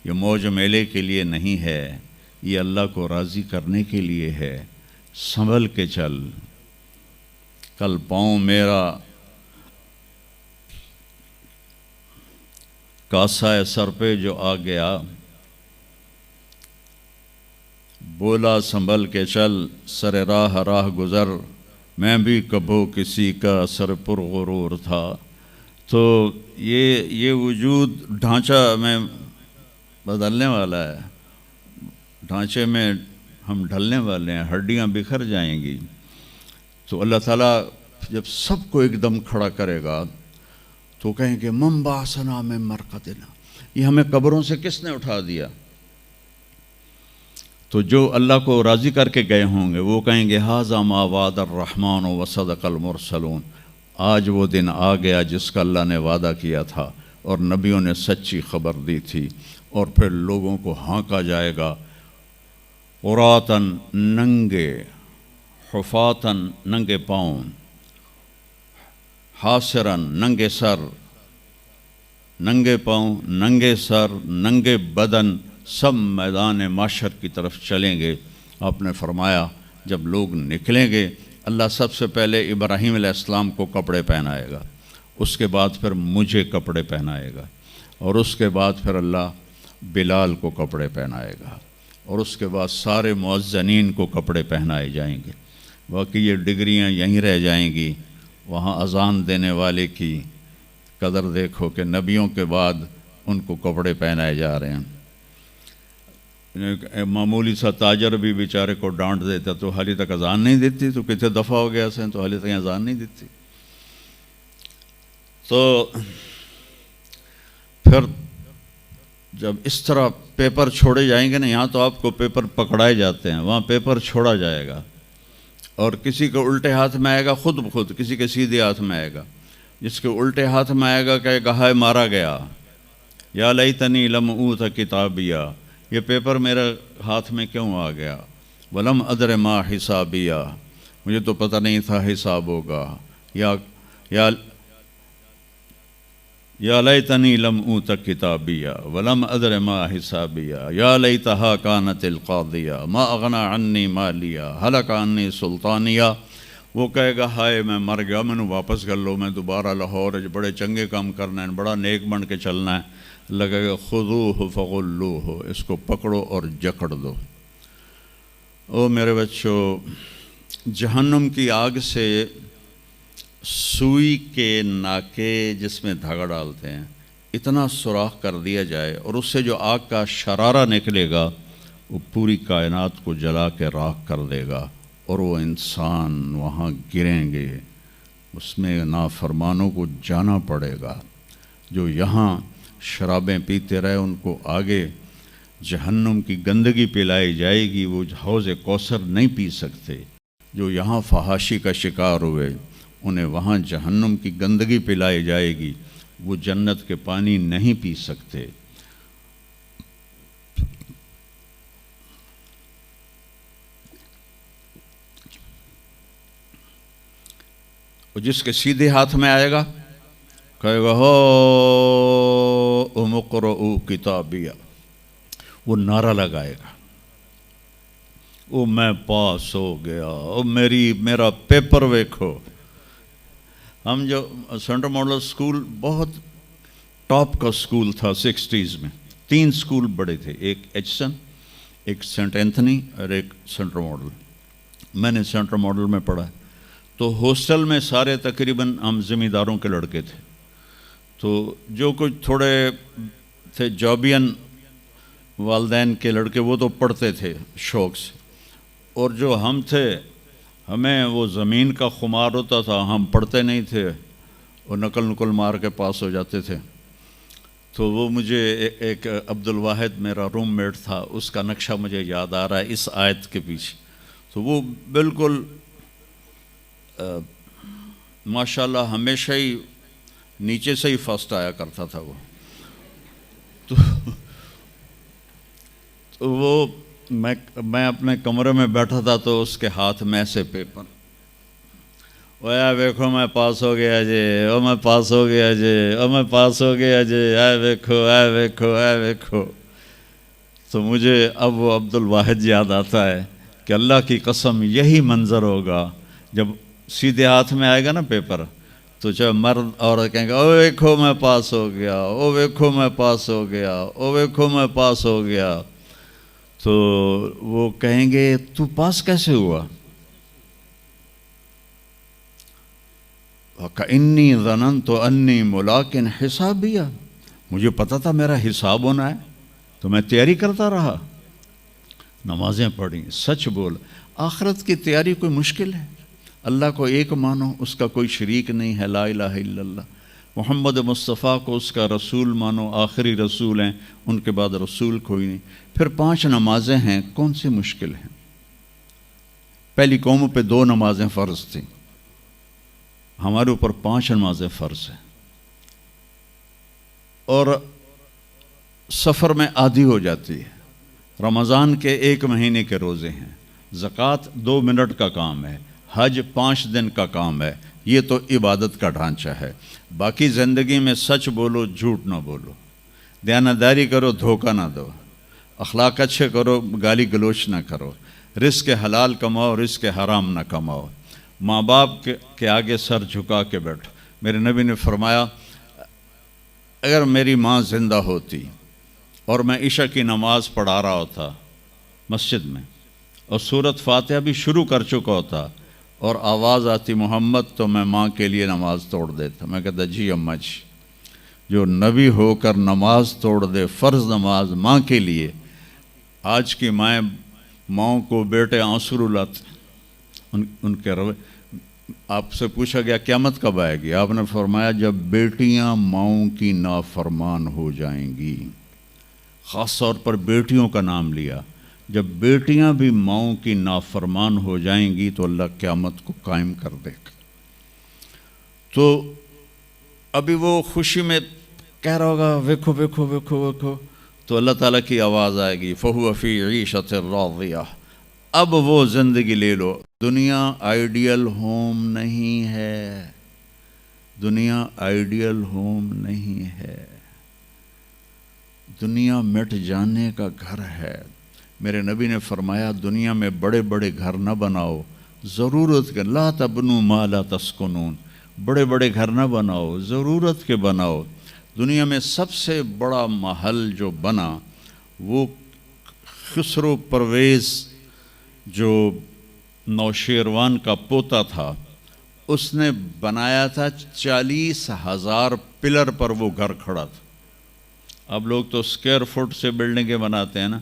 یہ موج میلے کے لیے نہیں ہے، یہ اللہ کو راضی کرنے کے لیے ہے. سنبھل کے چل. کل پاؤں میرا کاسا سر پہ جو آ گیا، بولا سنبھل کے چل سر راہ گزر، میں بھی کبھو کسی کا سر پر غرور تھا. تو یہ وجود ڈھانچہ میں بدلنے والا ہے، ڈھانچے میں ہم ڈھلنے والے ہیں، ہڈیاں بکھر جائیں گی. تو اللہ تعالیٰ جب سب کو ایک دم کھڑا کرے گا تو کہیں گے من بعثنا من مرقدنا، یہ ہمیں قبروں سے کس نے اٹھا دیا. تو جو اللہ کو راضی کر کے گئے ہوں گے وہ کہیں گے ھذا ما وعد الرحمن وصدق المرسلون، آج وہ دن آ گیا جس کا اللہ نے وعدہ کیا تھا اور نبیوں نے سچی خبر دی تھی. اور پھر لوگوں کو ہانکا جائے گا عراۃً، ننگے، حفاتاً، ننگے پاؤں، حاسراً، ننگے سر، ننگے پاؤں، ننگے سر، ننگے بدن، سب میدان معاشر کی طرف چلیں گے. آپ نے فرمایا جب لوگ نکلیں گے اللہ سب سے پہلے ابراہیم علیہ السلام کو کپڑے پہنائے گا، اس کے بعد پھر مجھے کپڑے پہنائے گا، اور اس کے بعد پھر اللہ بلال کو کپڑے پہنائے گا، اور اس کے بعد سارے مؤذنین کو کپڑے پہنائے جائیں گے. باقی یہ ڈگریاں یہیں رہ جائیں گی. وہاں اذان دینے والے کی قدر دیکھو کہ نبیوں کے بعد ان کو کپڑے پہنائے جا رہے ہیں. معمولی سا تاجر بھی بیچارے کو ڈانٹ دیتا تو حالی تک اذان نہیں دیتی، تو کتنے دفعہ ہو گیا سے تو حالی تک اذان نہیں دیتی. تو پھر جب اس طرح پیپر چھوڑے جائیں گے نا، یہاں تو آپ کو پیپر پکڑائے جاتے ہیں، وہاں پیپر چھوڑا جائے گا، اور کسی کو الٹے ہاتھ میں آئے گا خود بخود، کسی کے سیدھے ہاتھ میں آئے گا. جس کے الٹے ہاتھ میں آئے گا کہے گا ہائے مارا گیا، یا لیتنی لم اوت کتابیہ، یہ پیپر میرے ہاتھ میں کیوں آ گیا. ولم ادر ما حسابیہ، مجھے تو پتہ نہیں تھا حساب ہوگا. یا لیتنی لم اوت کتابیہ ولم ادر ما حسابیہ، یا لیتہا کانت القاضیہ ما اغنی عنی مالیہ ہلک عنی سلطانیہ. وہ کہے گا ہائے میں مر گیا، میں نے واپس کر لو، میں دوبارہ لاہور بڑے چنگے کام کرنا ہے، بڑا نیک بن کے چلنا ہے. لگے گا خذوہ فغلوہ، اس کو پکڑو اور جکڑ دو. او میرے بچوں، جہنم کی آگ سے سوئی کے ناکے جس میں دھاگا ڈالتے ہیں اتنا سوراخ کر دیا جائے، اور اس سے جو آگ کا شرارہ نکلے گا وہ پوری کائنات کو جلا کے راکھ کر دے گا، اور وہ انسان وہاں گریں گے. اس میں نافرمانوں کو جانا پڑے گا. جو یہاں شرابیں پیتے رہے ان کو آگے جہنم کی گندگی پلائی جائے گی، وہ حوض کوثر نہیں پی سکتے. جو یہاں فحاشی کا شکار ہوئے انہیں وہاں جہنم کی گندگی پلائی جائے گی، وہ جنت کے پانی نہیں پی سکتے. وہ جس کے سیدھے ہاتھ میں آئے گا کہے گا ہو اقرؤ کتابیہ، وہ نعرہ لگائے گا، او میں پاس ہو گیا، او میرا پیپر ویکھو. ہم جو سینٹرل ماڈل اسکول بہت ٹاپ کا اسکول تھا 60s میں. 3 اسکول بڑے تھے, ایک ایچسن, ایک سینٹ اینتھنی اور ایک سینٹرل ماڈل. میں نے سینٹرل ماڈل میں پڑھا. تو ہاسٹل میں سارے تقریباً ہم زمینداروں کے لڑکے تھے. تو جو کچھ تھوڑے تھے جابین والدین کے لڑکے وہ تو پڑھتے تھے شوق سے, اور جو ہم تھے ہمیں وہ زمین کا خمار ہوتا تھا, ہم پڑھتے نہیں تھے اور نقل مار کے پاس ہو جاتے تھے. تو وہ مجھے ایک عبد الواحد میرا روم میٹ تھا, اس کا نقشہ مجھے یاد آ رہا ہے اس آیت کے پیچھے. تو وہ بالکل ماشاءاللہ ہمیشہ ہی نیچے سے ہی فرسٹ آیا کرتا تھا وہ. تو وہ میں اپنے کمرے میں بیٹھا تھا تو اس کے ہاتھ میں سے پیپر, اوے دیکھو میں پاس ہو گیا جی, او میں پاس ہو گیا جی, او میں پاس ہو گیا جی, اے دیکھو اے دیکھو اے دیکھو. تو مجھے اب وہ عبد الواحد یاد آتا ہے کہ اللہ کی قسم یہی منظر ہوگا جب سیدھے ہاتھ میں آئے گا نا پیپر, تو چاہے مرد عورت کہیں گے او دیکھو میں پاس ہو گیا, او دیکھو میں پاس ہو گیا, او دیکھو میں پاس ہو گیا. تو وہ کہیں گے تو پاس کیسے ہوا؟ وَكَإِنِّي ظَنَنْتُ أَنِّي مُلَاقٍ حِسَابِيَهْ, مجھے پتا تھا میرا حساب ہونا ہے تو میں تیاری کرتا رہا. نمازیں پڑھیں, سچ بول. آخرت کی تیاری کوئی مشکل ہے؟ اللہ کو ایک مانو, اس کا کوئی شریک نہیں ہے, لا الہ الا اللہ. محمد مصطفیٰ کو اس کا رسول مانو, آخری رسول ہیں, ان کے بعد رسول کوئی نہیں. پھر 5 نمازیں ہیں, کون سی مشکل ہیں؟ پہلی قوموں پہ 2 نمازیں فرض تھیں, ہمارے اوپر 5 نمازیں فرض ہیں. اور سفر میں عادی ہو جاتی ہے. رمضان کے 1 مہینے کے روزے ہیں, زکوٰۃ 2 منٹ کا کام ہے, حج 5 دن کا کام ہے. یہ تو عبادت کا ڈھانچہ ہے. باقی زندگی میں سچ بولو, جھوٹ نہ بولو, دیانتداری کرو, دھوکہ نہ دو, اخلاق اچھے کرو, گالی گلوچ نہ کرو, رزق حلال کماؤ, رزق حرام نہ کماؤ, ماں باپ کے آگے سر جھکا کے بیٹھو. میرے نبی نے فرمایا اگر میری ماں زندہ ہوتی اور میں عشاء کی نماز پڑھا رہا ہوتا مسجد میں اور سورۃ فاتحہ بھی شروع کر چکا ہوتا اور آواز آتی محمد, تو میں ماں کے لیے نماز توڑ دیتا. میں کہتا جی اماں جی, جو نبی ہو کر نماز توڑ دے, فرض نماز ماں کے لیے. آج کی ماؤں کو بیٹے آنسو رلاتے, ان کے آپ سے پوچھا گیا قیامت کب آئے گی؟ آپ نے فرمایا جب بیٹیاں ماؤں کی نافرمان ہو جائیں گی. خاص طور پر بیٹیوں کا نام لیا. جب بیٹیاں بھی ماؤں کی نافرمان ہو جائیں گی تو اللہ قیامت کو قائم کر دے گا. تو ابھی وہ خوشی میں کہہ رہا ہوگا ویکھو ویکھو ویکھو ویکھو, تو اللہ تعالیٰ کی آواز آئے گی فَهُوَ فِي عِيشَةٍ رَاضِيَةٍ. اب وہ زندگی لے لو. دنیا آئیڈیل ہوم نہیں ہے, دنیا آئیڈیل ہوم نہیں ہے, دنیا مٹ جانے کا گھر ہے. میرے نبی نے فرمایا دنیا میں بڑے بڑے گھر نہ بناؤ, ضرورت کے, لا تبنوا ما لا تسکنون, بڑے بڑے گھر نہ بناؤ, ضرورت کے بناؤ. دنیا میں سب سے بڑا محل جو بنا وہ خسرو پرویز جو نوشیروان کا پوتا تھا, اس نے بنایا تھا. 40,000 پلر پر وہ گھر کھڑا تھا. اب لوگ تو اسکوائر فٹ سے بلڈنگیں بناتے ہیں نا,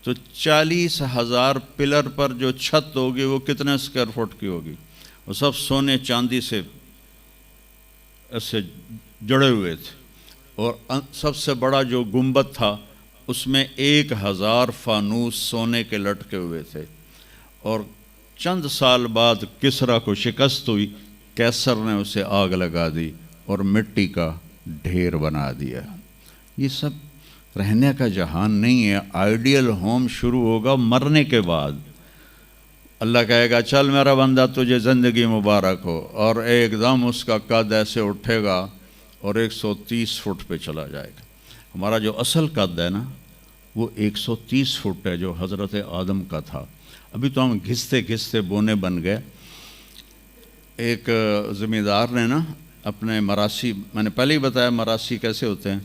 تو 40,000 پلر پر جو چھت ہوگی وہ کتنے اسکوائر فٹ کی ہوگی؟ وہ سب سونے چاندی سے ایسے جڑے ہوئے تھے. اور سب سے بڑا جو گنبد تھا اس میں 1,000 فانوس سونے کے لٹکے ہوئے تھے. اور چند سال بعد کسریٰ کو شکست ہوئی, کیسر نے اسے آگ لگا دی اور مٹی کا ڈھیر بنا دیا. یہ سب رہنے کا جہان نہیں ہے. آئیڈیل ہوم شروع ہوگا مرنے کے بعد. اللہ کہے گا چل میرا بندہ تجھے زندگی مبارک ہو, اور ایک دم اس کا قد ایسے اٹھے گا اور 130 فٹ پہ چلا جائے گا. ہمارا جو اصل قد ہے نا وہ 130 فٹ ہے جو حضرت آدم کا تھا. ابھی تو ہم گھستے گھستے بونے بن گئے. ایک زمیندار نے نا اپنے مراسی، میں نے پہلے ہی بتایا مراسی کیسے ہوتے ہیں،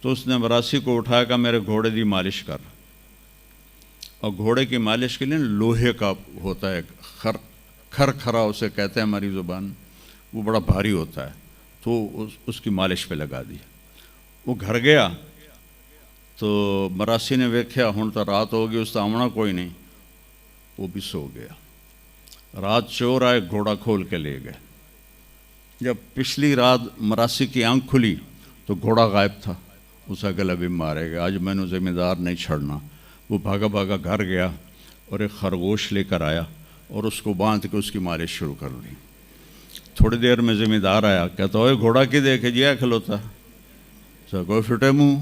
تو اس نے مراسی کو اٹھایا کہ میرے گھوڑے دی مالش کر، اور گھوڑے کی مالش کے لیے لوہے کا ہوتا ہے کھر کھرا اسے کہتے ہیں ہماری زبان، وہ بڑا بھاری ہوتا ہے، تو اس کی مالش پہ لگا دی۔ وہ گھر گیا تو مراسی نے ویکھیا ہن تو رات ہو گئی، اس کا آمنا کوئی نہیں، وہ بھی سو گیا۔ رات چور آئے، گھوڑا کھول کے لے گئے۔ جب پچھلی رات مراسی کی آنکھ کھلی تو گھوڑا غائب تھا، اسے گلا بھی مارے گا، آج میں نے ذمہ دار نہیں چھڑنا۔ وہ بھاگا بھاگا گھر گیا اور ایک خرگوش لے کر آیا اور اس کو باندھ کے اس کی مالش شروع کر دی۔ تھوڑی دیر میں ذمہ دار آیا، کہتا ہوئے گھوڑا کی دیکھے جی ہے کھلوتا، کوئی فٹے منہ،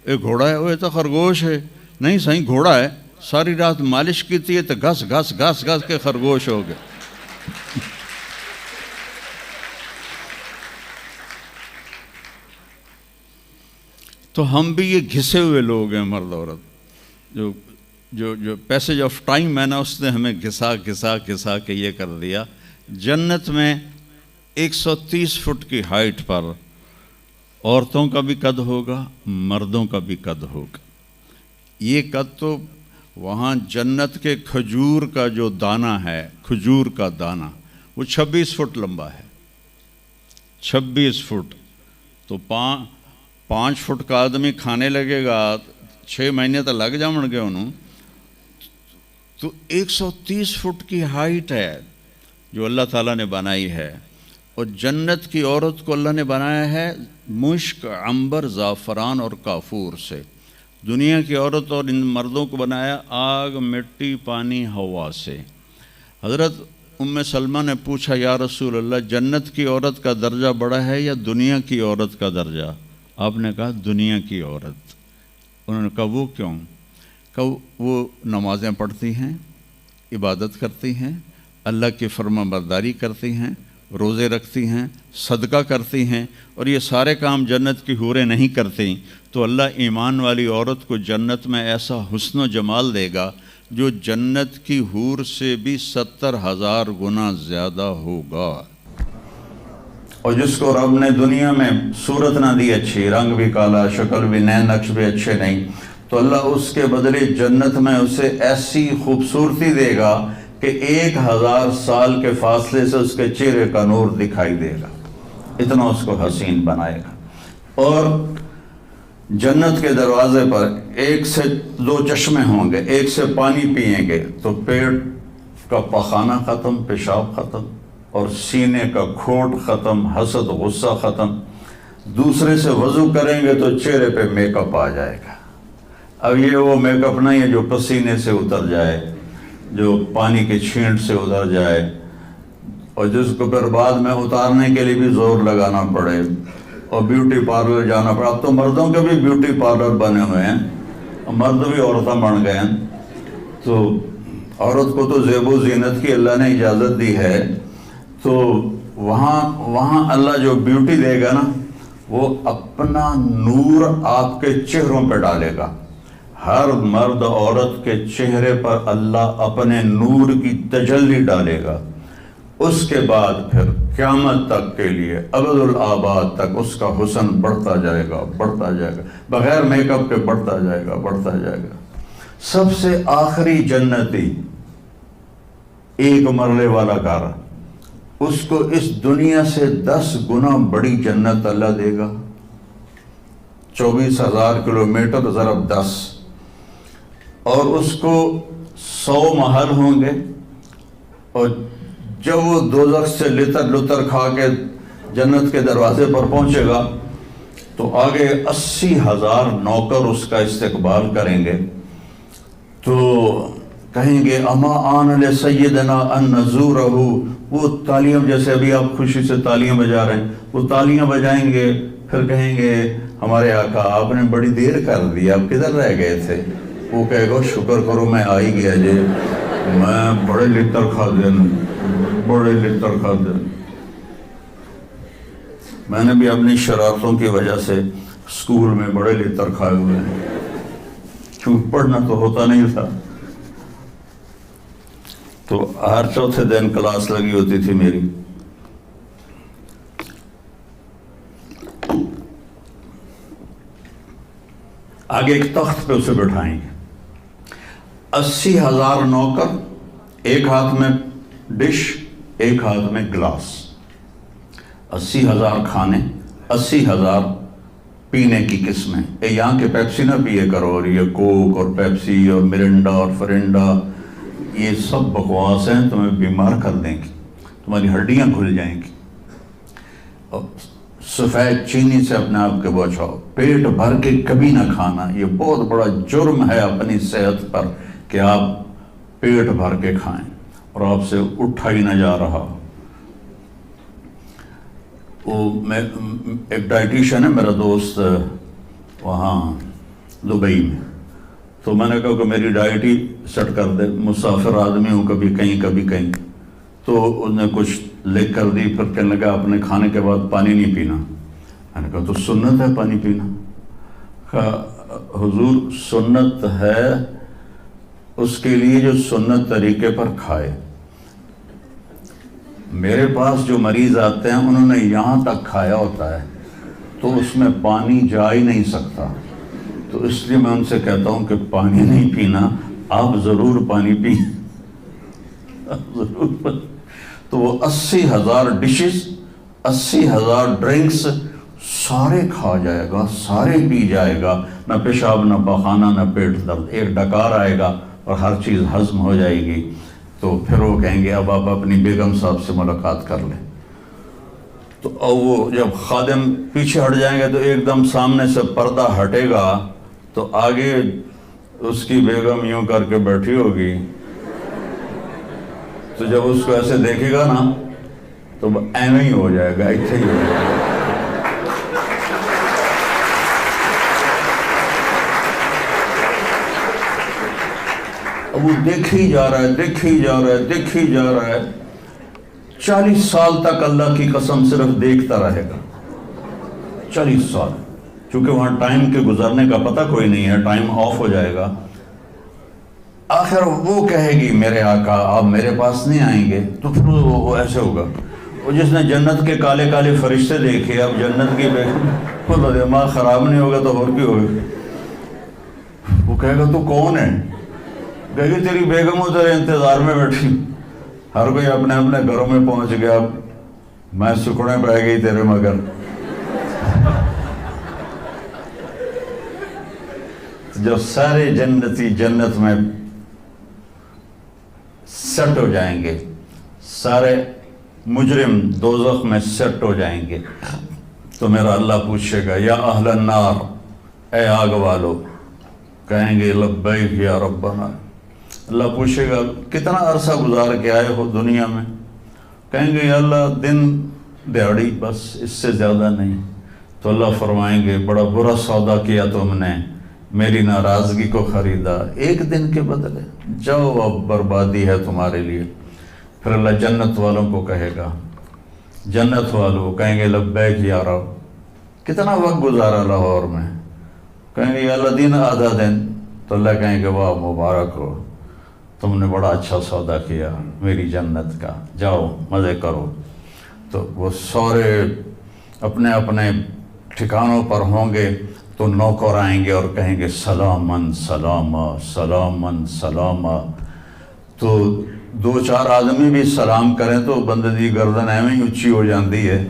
اے گھوڑا ہے، وہ تو خرگوش ہے۔ نہیں صحیح گھوڑا ہے، ساری رات مالش کی تھی تو گھس گھس گھس گھس کے خرگوش ہو گئے۔ تو ہم بھی یہ گھسے ہوئے لوگ ہیں، مرد عورت، جو پیسج آف ٹائم ہے نا، اس نے ہمیں گھسا گھسا گھسا کے یہ کر دیا۔ جنت میں 130 فٹ کی ہائٹ پر عورتوں کا بھی قد ہوگا، مردوں کا بھی قد ہوگا۔ یہ قد تو وہاں جنت کے کھجور کا جو دانہ ہے، کھجور کا دانہ، وہ 26 فٹ لمبا ہے، 26 فٹ۔ تو 5 فٹ کا آدمی کھانے لگے گا 6 مہینے تو لگ جاؤں گے انہوں۔ تو 130 فٹ کی ہائٹ ہے جو اللہ تعالیٰ نے بنائی ہے، اور جنت کی عورت کو اللہ نے بنایا ہے مشک، عنبر، زعفران اور کافور سے۔ دنیا کی عورت اور ان مردوں کو بنایا آگ، مٹی، پانی، ہوا سے۔ حضرت ام سلمہ نے پوچھا یا رسول اللہ، جنت کی عورت کا درجہ بڑا ہے یا دنیا کی عورت کا درجہ؟ آپ نے کہا دنیا کی عورت۔ انہوں نے کہا وہ کیوں؟ کہ وہ نمازیں پڑھتی ہیں، عبادت کرتی ہیں، اللہ کی فرما برداری کرتی ہیں، روزے رکھتی ہیں، صدقہ کرتی ہیں، اور یہ سارے کام جنت کی حوریں نہیں کرتی۔ تو اللہ ایمان والی عورت کو جنت میں ایسا حسن و جمال دے گا جو جنت کی حور سے بھی 70,000 گنا زیادہ ہوگا۔ اور جس کو رب نے دنیا میں صورت نہ دی اچھی، رنگ بھی کالا، شکل بھی نئے، نقش بھی اچھے نہیں، تو اللہ اس کے بدلے جنت میں اسے ایسی خوبصورتی دے گا کہ 1000 سال کے فاصلے سے اس کے چہرے کا نور دکھائی دے گا، اتنا اس کو حسین بنائے گا۔ اور جنت کے دروازے پر 1 سے 2 چشمے ہوں گے، ایک سے پانی پئیں گے تو پیٹ کا پخانہ ختم، پیشاب ختم، اور سینے کا کھوٹ ختم، حسد غصہ ختم۔ دوسرے سے وضو کریں گے تو چہرے پہ میک اپ آ جائے گا۔ اب یہ وہ میک اپ نہیں ہے جو پسینے سے اتر جائے، جو پانی کے چھینٹ سے اتر جائے، اور جس کو پھر بعد میں اتارنے کے لیے بھی زور لگانا پڑے اور بیوٹی پارلر جانا پڑے۔ اب تو مردوں کے بھی بیوٹی پارلر بنے ہوئے ہیں، مرد بھی عورتیں بن گئے ہیں۔ تو عورت کو تو زیب و زینت کی اللہ نے اجازت دی ہے، تو وہاں اللہ جو بیوٹی دے گا نا، وہ اپنا نور آپ کے چہروں پہ ڈالے گا۔ ہر مرد عورت کے چہرے پر اللہ اپنے نور کی تجلی ڈالے گا۔ اس کے بعد پھر قیامت تک کے لیے ابد الآباد تک اس کا حسن بڑھتا جائے گا، بڑھتا جائے گا، بغیر میک اپ کے بڑھتا جائے گا، بڑھتا جائے گا۔ سب سے آخری جنتی، 1 مرلے والا گھر، اس کو اس دنیا سے 10 گنا بڑی جنت اللہ دے گا۔ 24,000 کلومیٹر ضرب 10، اور اس کو 100 محل ہوں گے، اور جب وہ دوزخ سے لتر کھا کے جنت کے دروازے پر پہنچے گا تو آگے 80,000 نوکر اس کا استقبال کریں گے، تو کہیں گے اما آن لسیدنا ان نزورہ، وہ تالیاں، جیسے ابھی آپ خوشی سے تالیاں بجا رہے ہیں، وہ تالیاں بجائیں گے، پھر کہیں گے ہمارے آقا آپ نے بڑی دیر کر دی، آپ کدھر رہ گئے تھے؟ وہ کہے گا شکر کرو میں آ ہی گیا جی، میں بڑے لتر کھا دیں، بڑے لتر کھا دیں۔ میں نے بھی اپنی شرارتوں کی وجہ سے اسکول میں بڑے لتر کھائے ہوئے ہیں، کیونکہ پڑھنا تو ہوتا نہیں تھا۔ تو ہر چوتھے دن کلاس لگی ہوتی تھی میری، آگے ایک تخت پہ اسے بٹھائیں گے، 80,000 نوکر، ایک ہاتھ میں ڈش، ایک ہاتھ میں گلاس، 80,000 کھانے، 80,000 پینے کی قسمیں. یہاں کے پیپسی نہ پیے کرو، اور یہ کوک اور پیپسی اور مرنڈا اور فرنڈا، یہ سب بکواس ہیں، تمہیں بیمار کر دیں گی، تمہاری ہڈیاں کھل جائیں گی. اور سفید چینی سے اپنے آپ کے بچاؤ. پیٹ بھر کے کبھی نہ کھانا، یہ بہت بڑا جرم ہے اپنی صحت پر کہ آپ پیٹ بھر کے کھائیں اور آپ سے اٹھا ہی نہ جا رہا. میں ایک ڈائٹیشین ہے میرا دوست وہاں دبئی میں، تو میں نے کہا کہ میری ڈائٹ ہی سیٹ کر دے، مسافر آدمی ہوں، کبھی کہیں کبھی کہیں. تو انہوں نے کچھ لکھ کر دی، پھر کہنے لگا اپنے کھانے کے بعد پانی نہیں پینا. میں نے کہا تو سنت ہے پانی پینا. کہا حضور سنت ہے اس کے لیے جو سنت طریقے پر کھائے. میرے پاس جو مریض آتے ہیں انہوں نے یہاں تک کھایا ہوتا ہے تو اس میں پانی جا ہی نہیں سکتا، تو اس لیے میں ان سے کہتا ہوں کہ پانی نہیں پینا، آپ ضرور پانی پی ضرور. تو وہ 80,000 ڈشز، 80,000 ڈرنکس سارے کھا جائے گا، سارے پی جائے گا، نہ پیشاب نہ پخانہ نہ پیٹ درد. ایک ڈکار آئے گا اور ہر چیز ہضم ہو جائے گی. تو پھر وہ کہیں گے اب آپ اپنی بیگم صاحب سے ملاقات کر لیں. تو وہ جب خادم پیچھے ہٹ جائیں گے تو ایک دم سامنے سے پردہ ہٹے گا تو آگے اس کی بیگم یوں کر کے بیٹھی ہوگی. تو جب اس کو ایسے دیکھے گا نا تو ایویں ہی ہو جائے گا، ایتھے ہی ہو جائے گا. اب وہ دیکھ ہی جا رہا ہے، دیکھ ہی جا رہا ہے، دیکھ ہی جا رہا ہے. 40 سال تک اللہ کی قسم صرف دیکھتا رہے گا. 40 سال، چونکہ وہاں ٹائم کے گزرنے کا پتہ کوئی نہیں ہے، ٹائم آف ہو جائے گا. آخر وہ کہے گی میرے آقا آپ میرے پاس نہیں آئیں گے. تو پھر وہ ایسے ہوگا، وہ جس نے جنت کے کالے کالے فرشتے دیکھے، اب جنت کی بیگم دماغ خراب نہیں ہوگا تو اور کی ہوگا. وہ کہے گا تو کون ہے؟ کہے گی تیری بیگم تیرے انتظار میں بیٹھی. ہر کوئی اپنے اپنے گھروں میں پہنچ گیا، میں سکڑیں بہ گئی تیرے مگر. جب سارے جنتی جنت میں سیٹ ہو جائیں گے، سارے مجرم دوزخ میں سیٹ ہو جائیں گے، تو میرا اللہ پوچھے گا یا اہل النار، اے آگ والو. کہیں گے لبیک یا ربنا. اللہ پوچھے گا کتنا عرصہ گزار کے آئے ہو دنیا میں؟ کہیں گے یا اللہ دن دیہڑی، بس اس سے زیادہ نہیں. تو اللہ فرمائیں گے بڑا برا سودا کیا تم نے، میری ناراضگی کو خریدا ایک دن کے بدلے، جاؤ اب بربادی ہے تمہارے لیے. پھر اللہ جنت والوں کو کہے گا، جنت والوں کہیں گے لبیک یا رب، کتنا وقت گزارا لاہور میں؟ کہیں گے یا اللہ دن آدھا دن. تو اللہ کہیں گے واہ مبارک ہو، تم نے بڑا اچھا سودا کیا میری جنت کا، جاؤ مزے کرو. تو وہ سارے اپنے اپنے ٹھکانوں پر ہوں گے تو نوکر آئیں گے اور کہیں گے سلامن سلاما سلامن سلاما. تو 2-4 آدمی بھی سلام کریں تو بندے دی گردن ایویں ہی اونچی ہو جاندی ہے.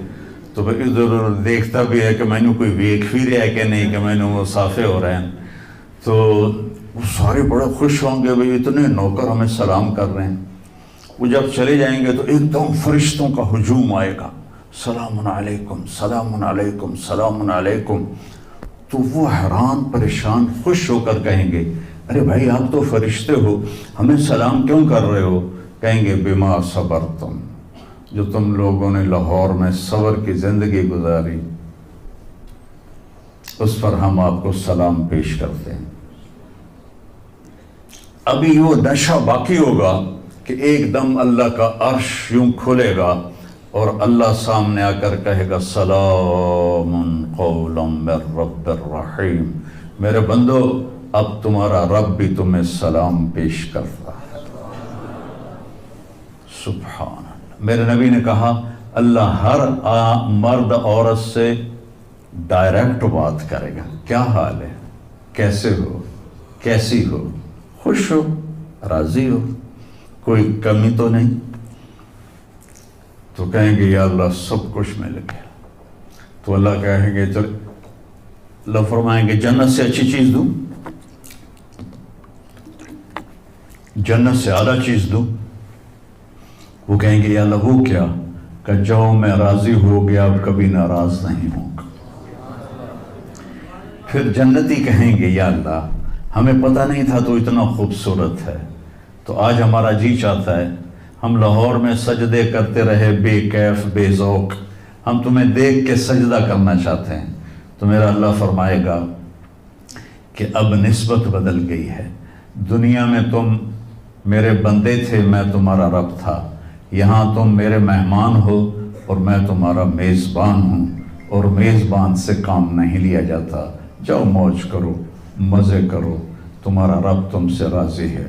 تو پھر ادھر ادھر دیکھتا بھی ہے کہ میں نے کوئی ویکھ بھی رہا ہے کہ نہیں، کہ میں نے مسافے ہو رہے ہیں. تو وہ سارے بڑے خوش ہوں گے، بھئی اتنے نوکر ہمیں سلام کر رہے ہیں. وہ جب چلے جائیں گے تو ایک دم فرشتوں کا ہجوم آئے گا، سلام علیکم سلام علیکم سلام علیکم. تو وہ حیران پریشان خوش ہو کر کہیں گے ارے بھائی آپ تو فرشتے ہو، ہمیں سلام کیوں کر رہے ہو؟ کہیں گے بما صبرتم، جو تم لوگوں نے لاہور میں صبر کی زندگی گزاری اس پر ہم آپ کو سلام پیش کرتے ہیں. ابھی وہ نشہ باقی ہوگا کہ ایک دم اللہ کا عرش یوں کھلے گا اور اللہ سامنے آ کر کہے گا سلام قولا من رب الرحیم. میرے بندو اب تمہارا رب بھی تمہیں سلام پیش کر رہا ہے. سبحان اللہ. میرے نبی نے کہا اللہ ہر مرد عورت سے ڈائریکٹ بات کرے گا. کیا حال ہے؟ کیسے ہو، کیسی ہو، خوش ہو، راضی ہو، کوئی کمی تو نہیں؟ تو کہیں گے یا اللہ سب کچھ مل گیا. تو اللہ کہیں گے چل، اللہ فرمائیں گے جنت سے اچھی چیز دوں، جنت سے اعلیٰ چیز دوں. وہ کہیں گے یا اللہ وہ کیا؟ کہ جاؤ میں راضی ہو گیا، اب کبھی ناراض نہیں ہوں گا. پھر جنتی کہیں گے یا اللہ ہمیں پتہ نہیں تھا تو اتنا خوبصورت ہے، تو آج ہمارا جی چاہتا ہے ہم لاہور میں سجدے کرتے رہے بے کیف بے ذوق، ہم تمہیں دیکھ کے سجدہ کرنا چاہتے ہیں. تو میرا اللہ فرمائے گا کہ اب نسبت بدل گئی ہے. دنیا میں تم میرے بندے تھے، میں تمہارا رب تھا. یہاں تم میرے مہمان ہو اور میں تمہارا میزبان ہوں، اور میزبان سے کام نہیں لیا جاتا. جاؤ موج کرو، مزے کرو، تمہارا رب تم سے راضی ہے.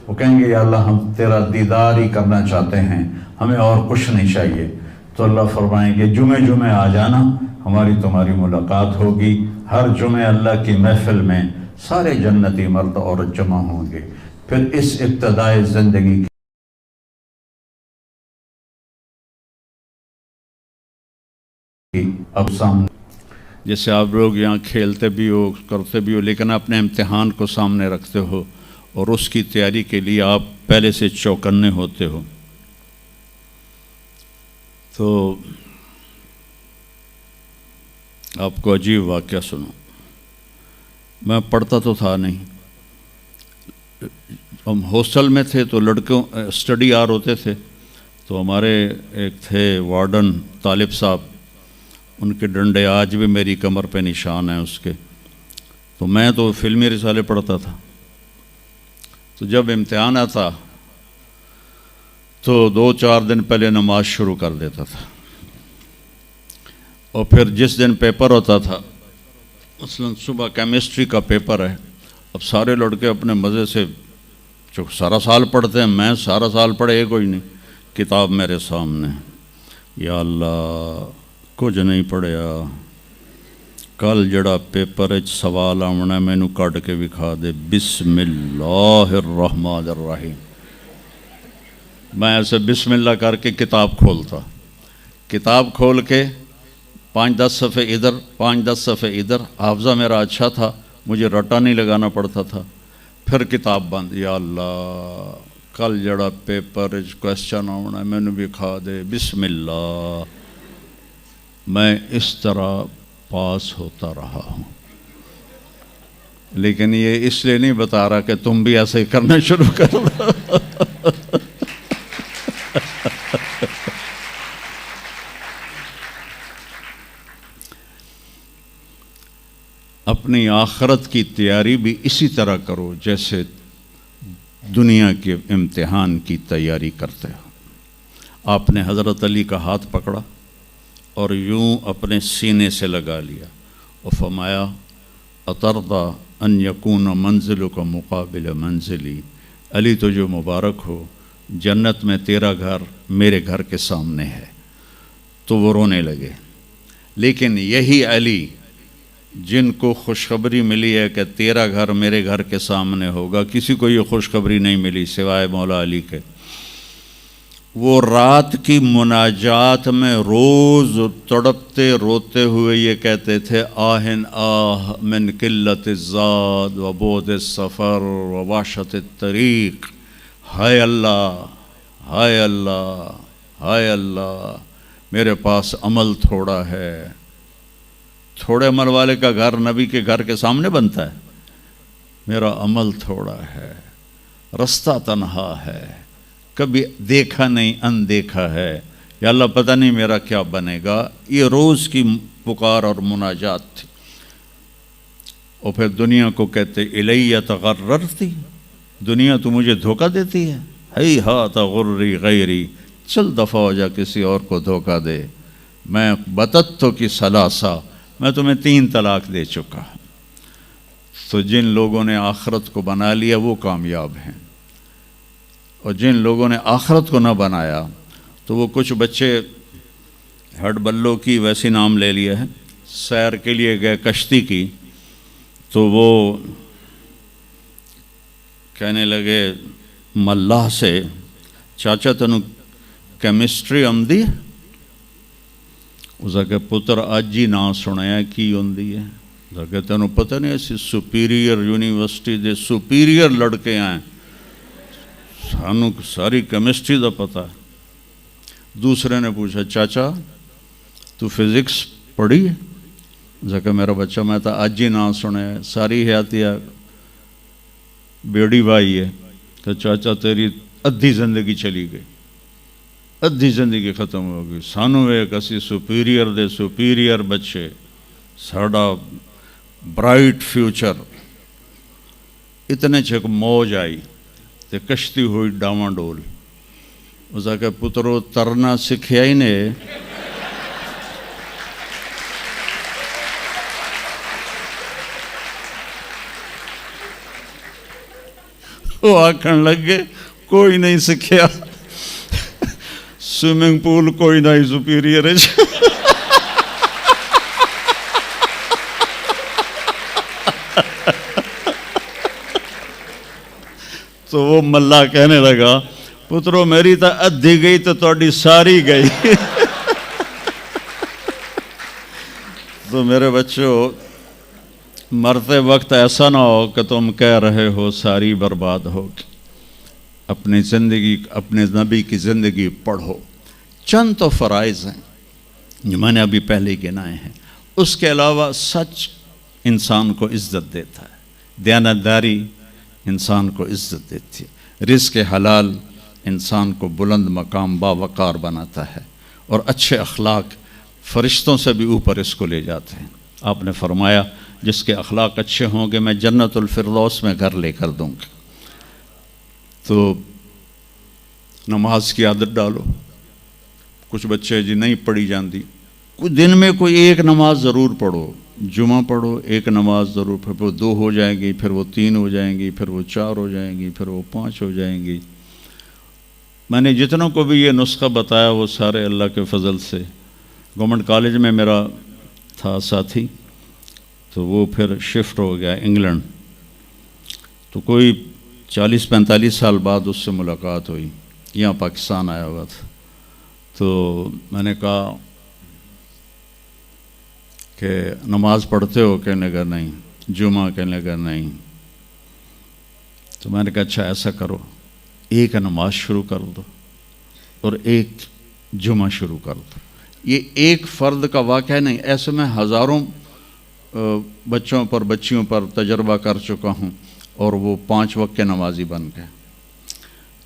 وہ کہیں گے یا اللہ ہم تیرا دیدار ہی کرنا چاہتے ہیں، ہمیں اور کچھ نہیں چاہیے. تو اللہ فرمائیں گے جمعے جمعے آ جانا، ہماری تمہاری ملاقات ہوگی. ہر جمعے اللہ کی محفل میں سارے جنتی مرد عورت جمع ہوں گے. پھر اس ابتدائی زندگی کی اب سامنے، جیسے آپ لوگ یہاں کھیلتے بھی ہو کرتے بھی ہو، لیکن اپنے امتحان کو سامنے رکھتے ہو اور اس کی تیاری کے لیے آپ پہلے سے چوکنے ہوتے ہو. تو آپ کو عجیب واقعہ سنو. میں پڑھتا تو تھا نہیں، ہم ہاسٹل میں تھے تو لڑکوں اسٹڈی آر ہوتے تھے. تو ہمارے ایک تھے وارڈن طالب صاحب، ان کے ڈنڈے آج بھی میری کمر پہ نشان ہیں اس کے. تو میں تو فلمی رسالے پڑھتا تھا. تو جب امتحان آتا تو 2-4 دن پہلے نماز شروع کر دیتا تھا، اور پھر جس دن پیپر ہوتا تھا، مثلاً صبح کیمسٹری کا پیپر ہے، اب سارے لڑکے اپنے مزے سے جو سارا سال پڑھتے ہیں، میں سارا سال پڑھے کوئی نہیں. کتاب میرے سامنے، یا اللہ کچھ نہیں پڑھیا، کل جڑا پیپر سوال آنا مینو کٹ کے وکھا دے. بسم اللہ الرحمن الرحیم. میں ایسے بسم اللہ کر کے کتاب کھولتا، کتاب کھول کے 5-10 صفحے ادھر 5-10 صفحے ادھر. حافظہ میرا اچھا تھا، مجھے رٹا نہیں لگانا پڑتا تھا. پھر کتاب بند. یا اللہ کل جڑا پیپر کوشچن آنا مینو وکھا دے. بسم اللہ. میں اس طرح پاس ہوتا رہا ہوں. لیکن یہ اس لیے نہیں بتا رہا کہ تم بھی ایسے ہی کرنا شروع کر دو. اپنی آخرت کی تیاری بھی اسی طرح کرو جیسے دنیا کے امتحان کی تیاری کرتے ہو. آپ نے حضرت علی کا ہاتھ پکڑا اور یوں اپنے سینے سے لگا لیا اور فرمایا اترضی ان یکون منزلک مقابل منزلی. علی تو جو مبارک ہو، جنت میں تیرا گھر میرے گھر کے سامنے ہے. تو وہ رونے لگے. لیکن یہی علی جن کو خوشخبری ملی ہے کہ تیرا گھر میرے گھر کے سامنے ہوگا، کسی کو یہ خوشخبری نہیں ملی سوائے مولا علی کے. وہ رات کی مناجات میں روز تڑپتے روتے ہوئے یہ کہتے تھے آہن آہ من قلت الزاد و بعد السفر و وحشت الطریق. ہائے اللہ، ہائے اللہ، ہائے اللہ، میرے پاس عمل تھوڑا ہے. تھوڑے عمل والے کا گھر نبی کے گھر کے سامنے بنتا ہے. میرا عمل تھوڑا ہے، رستہ تنہا ہے، کبھی دیکھا نہیں اندیکھا ہے. یا اللہ پتہ نہیں میرا کیا بنے گا. یہ روز کی پکار اور مناجات تھی. اور پھر دنیا کو کہتے الیہ تغررتی، دنیا تو مجھے دھوکہ دیتی ہے. ہی ہاتھ غری غیری، چل دفعہ ہو جا کسی اور کو دھوکہ دے. میں بتتو کی ثلاثہ، میں تمہیں 3 طلاق دے چکا. تو جن لوگوں نے آخرت کو بنا لیا وہ کامیاب ہیں، اور جن لوگوں نے آخرت کو نہ بنایا تو وہ کچھ بچے ہڈ بلوں کی ویسی نام لے لیا ہے، سیر کے لیے گئے کشتی کی، تو وہ کہنے لگے ملاح سے چاچا تینوں کیمسٹری آمدی ہے؟ اس کہ پتر اج ہی نہ سنیا کی ہوندی ہے؟ اس کہ تینوں پتہ نہیں ایسی سپیریئر یونیورسٹی دے سپیریئر لڑکے آئے سانوں ساری کیمسٹری دا پتہ ہے۔ دوسرے نے پوچھا چاچا تو فزکس پڑھی ہے؟ اس کہ میرا بچہ میں تو اج ہی نہ سنیا، ساری حیاتیہ بیڑی بائی ہے۔ تو چاچا تیری ادھی زندگی چلی گئی، ادھی زندگی ختم ہو گئی، سانوں ایک اسی سپیریئر دے سپیریئر بچے، ساڑا برائٹ فیوچر۔ اتنے چھک موج آئی تے کشتی ہوئی ڈاواں ڈول۔ اس کہ پترو ترنا سکھیا ہی نے وہ آکھن لگ گئے کوئی نہیں سکھیا، سوئمنگ پول کوئی نہیں سپیریئر ہے۔ تو وہ ملا کہنے لگا پترو میری تو ادھی گئی تو تہاڈی ساری گئی۔ تو میرے بچوں مرتے وقت ایسا نہ ہو کہ تم کہہ رہے ہو ساری برباد ہوگی۔ اپنی زندگی، اپنے نبی کی زندگی پڑھو۔ چند تو فرائض ہیں جو میں نے ابھی پہلے گنائے ہیں، اس کے علاوہ سچ انسان کو عزت دیتا ہے، دیانتداری انسان کو عزت دیتی ہے، رزق حلال انسان کو بلند مقام باوقار بناتا ہے، اور اچھے اخلاق فرشتوں سے بھی اوپر اس کو لے جاتے ہیں۔ آپ نے فرمایا جس کے اخلاق اچھے ہوں گے میں جنت الفردوس میں گھر لے کر دوں گا۔ تو نماز کی عادت ڈالو۔ کچھ بچے جی نہیں پڑھی جاندی، کوئی دن میں کوئی ایک نماز ضرور پڑھو، جمعہ پڑھو، ایک نماز ضرور پھر وہ 2 ہو جائیں گی، پھر وہ 3 ہو جائیں گی، پھر وہ 4 ہو جائیں گی، پھر وہ 5 ہو جائیں گی۔ میں نے جتنوں کو بھی یہ نسخہ بتایا وہ سارے اللہ کے فضل سے، گورنمنٹ کالج میں میرا تھا ساتھی، تو وہ پھر شفٹ ہو گیا انگلینڈ، تو کوئی 40-45 سال بعد اس سے ملاقات ہوئی، یہاں پاکستان آیا ہوا تھا۔ تو میں نے کہا کہ نماز پڑھتے ہو؟ کہنے لگا نہیں۔ جمعہ؟ کہنے لگا نہیں۔ تو میں نے کہا اچھا ایسا کرو، ایک نماز شروع کر دو اور ایک جمعہ شروع کر دو۔ یہ ایک فرد کا واقعہ نہیں، ایسے میں ہزاروں بچوں پر بچیوں پر تجربہ کر چکا ہوں، اور وہ 5 وقت کے نمازی بن گئے۔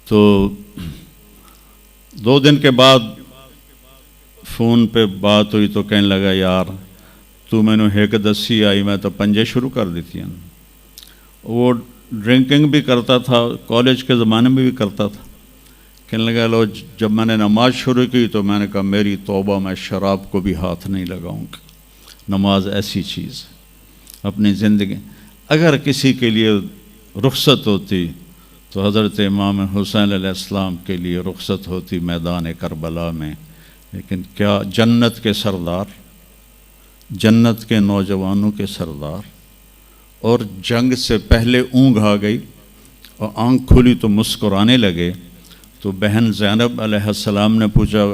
تو 2 دن کے بعد فون پہ بات ہوئی تو کہنے لگا یار تو میں نے ایک دسی آئی میں تو 5 شروع کر دیتی ہیں۔ وہ ڈرنکنگ بھی کرتا تھا، کالج کے زمانے میں بھی کرتا تھا۔ کہنے لگا لو جب میں نے نماز شروع کی تو میں نے کہا میری توبہ، میں شراب کو بھی ہاتھ نہیں لگاؤں گا۔ نماز ایسی چیز ہے اپنی زندگی۔ اگر کسی کے لیے رخصت ہوتی تو حضرت امام حسین علیہ السلام کے لیے رخصت ہوتی میدان کربلا میں، لیکن کیا جنت کے سردار، جنت کے نوجوانوں کے سردار، اور جنگ سے پہلے اونگ آ گئی اور آنکھ کھلی تو مسکرانے لگے، تو بہن زینب علیہ السلام نے پوچھا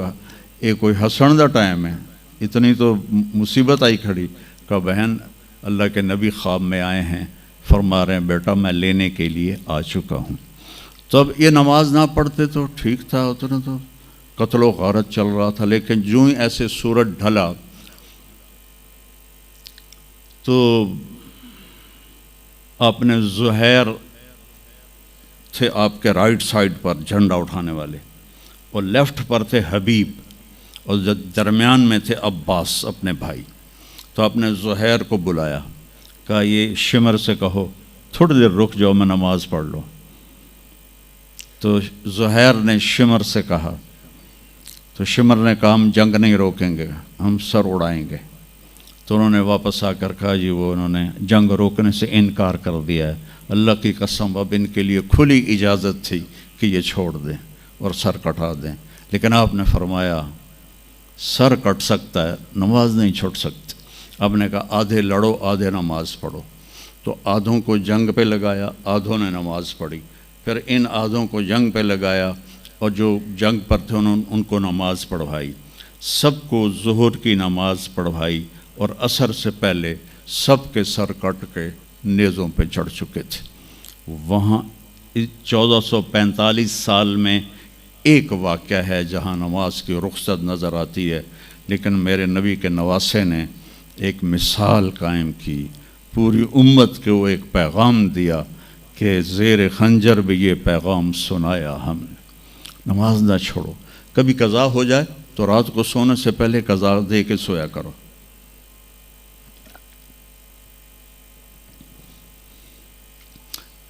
یہ کوئی ہسن دا ٹائم ہے، اتنی تو مصیبت آئی کھڑی؟ کہا بہن اللہ کے نبی خواب میں آئے ہیں، فرما رہے ہیں بیٹا میں لینے کے لیے آ چکا ہوں۔ تو اب یہ نماز نہ پڑھتے تو ٹھیک تھا، اتنا تو قتل و غارت چل رہا تھا، لیکن جو ہی ایسے سورج ڈھلا تو آپ نے زہیر تھے آپ کے رائٹ سائڈ پر جھنڈا اٹھانے والے، اور لیفٹ پر تھے حبیب، اور درمیان میں تھے عباس اپنے بھائی۔ تو آپ نے زہیر کو بلایا، کہا یہ شمر سے کہو تھوڑی دیر رک جاؤ میں نماز پڑھ لوں۔ تو زہیر نے شمر سے کہا، تو شمر نے کہا ہم جنگ نہیں روکیں گے، ہم سر اڑائیں گے۔ تو انہوں نے واپس آ کر کہا جی وہ انہوں نے جنگ روکنے سے انکار کر دیا ہے، اللہ کی قسم اب ان کے لیے کھلی اجازت تھی کہ یہ چھوڑ دیں اور سر کٹا دیں، لیکن آپ نے فرمایا سر کٹ سکتا ہے، نماز نہیں چھوڑ سکتے۔ آپ نے کہا آدھے لڑو آدھے نماز پڑھو۔ تو آدھوں کو جنگ پہ لگایا، آدھوں نے نماز پڑھی، پھر ان آدھوں کو جنگ پہ لگایا اور جو جنگ پر تھے ان کو نماز پڑھوائی، سب کو ظہر کی نماز پڑھوائی، اور عصر سے پہلے سب کے سر کٹ کے نیزوں پہ چڑھ چکے تھے۔ وہاں 1445 سال میں ایک واقعہ ہے جہاں نماز کی رخصت نظر آتی ہے، لیکن میرے نبی کے نواسے نے ایک مثال قائم کی، پوری امت کو ایک پیغام دیا کہ زیر خنجر بھی یہ پیغام سنایا ہم نے، نماز نہ چھوڑو۔ کبھی قضا ہو جائے تو رات کو سونے سے پہلے قضا دے کے سویا کرو۔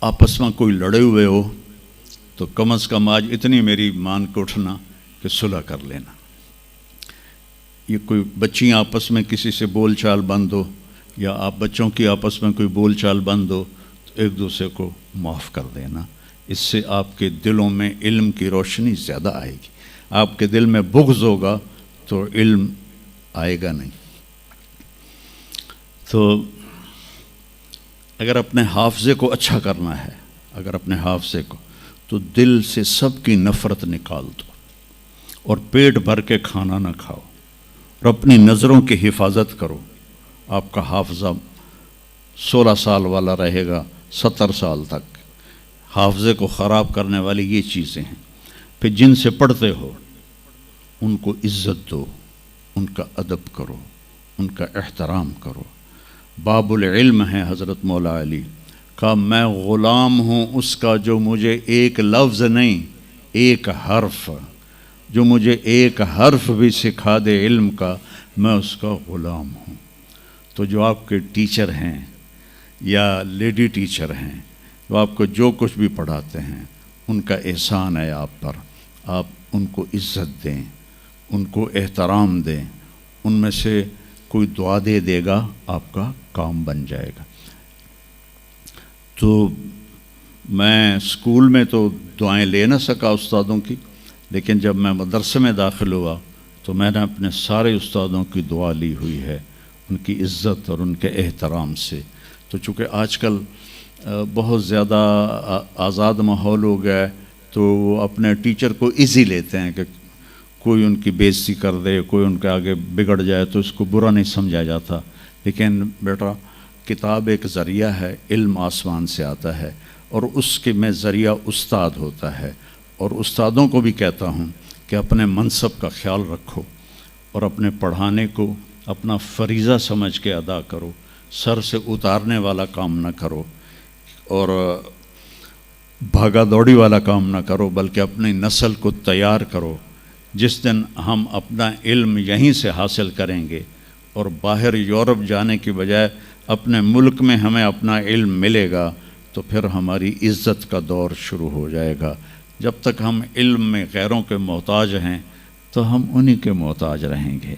آپس میں کوئی لڑے ہوئے ہو تو کم از کم آج اتنی میری مان کے اٹھنا کہ صلح کر لینا۔ یہ کوئی بچیاں آپس میں کسی سے بول چال بند ہو، یا آپ بچوں کی آپس میں کوئی بول چال بند ہو، تو ایک دوسرے کو معاف کر دینا۔ اس سے آپ کے دلوں میں علم کی روشنی زیادہ آئے گی۔ آپ کے دل میں بغض ہوگا تو علم آئے گا نہیں۔ تو اگر اپنے حافظے کو اچھا کرنا ہے، اگر اپنے حافظے کو، تو دل سے سب کی نفرت نکال دو، اور پیٹ بھر کے کھانا نہ کھاؤ، اور اپنی نظروں کی حفاظت کرو۔ آپ کا حافظہ 16 سال والا رہے گا 70 سال تک۔ حافظے کو خراب کرنے والی یہ چیزیں ہیں۔ پھر جن سے پڑھتے ہو ان کو عزت دو، ان کا ادب کرو، ان کا احترام کرو۔ باب العلم ہے حضرت مولا علی، کہا میں غلام ہوں اس کا جو مجھے ایک لفظ نہیں، ایک حرف، جو مجھے ایک حرف بھی سکھا دے علم کا، میں اس کا غلام ہوں۔ تو جو آپ کے ٹیچر ہیں یا لیڈی ٹیچر ہیں، جو آپ کو جو کچھ بھی پڑھاتے ہیں، ان کا احسان ہے آپ پر، آپ ان کو عزت دیں، ان کو احترام دیں۔ ان میں سے کوئی دعا دے دے گا، آپ کا کام بن جائے گا۔ تو میں اسکول میں تو دعائیں لے نہ سکا استادوں کی، لیکن جب میں مدرسے میں داخل ہوا تو میں نے اپنے سارے استادوں کی دعا لی ہوئی ہے، ان کی عزت اور ان کے احترام سے۔ تو چونکہ آج کل بہت زیادہ آزاد ماحول ہو گیا ہے، تو وہ اپنے ٹیچر کو ایزی لیتے ہیں کہ کوئی ان کی بے عزتی کر دے، کوئی ان کے آگے بگڑ جائے تو اس کو برا نہیں سمجھا جاتا۔ لیکن بیٹا، کتاب ایک ذریعہ ہے، علم آسمان سے آتا ہے، اور اس کے میں ذریعہ استاد ہوتا ہے۔ اور استادوں کو بھی کہتا ہوں کہ اپنے منصب کا خیال رکھو، اور اپنے پڑھانے کو اپنا فریضہ سمجھ کے ادا کرو، سر سے اتارنے والا کام نہ کرو، اور بھاگا دوڑی والا کام نہ کرو، بلکہ اپنی نسل کو تیار کرو۔ جس دن ہم اپنا علم یہیں سے حاصل کریں گے، اور باہر یورپ جانے کی بجائے اپنے ملک میں ہمیں اپنا علم ملے گا، تو پھر ہماری عزت کا دور شروع ہو جائے گا۔ جب تک ہم علم میں غیروں کے محتاج ہیں تو ہم انہی کے محتاج رہیں گے۔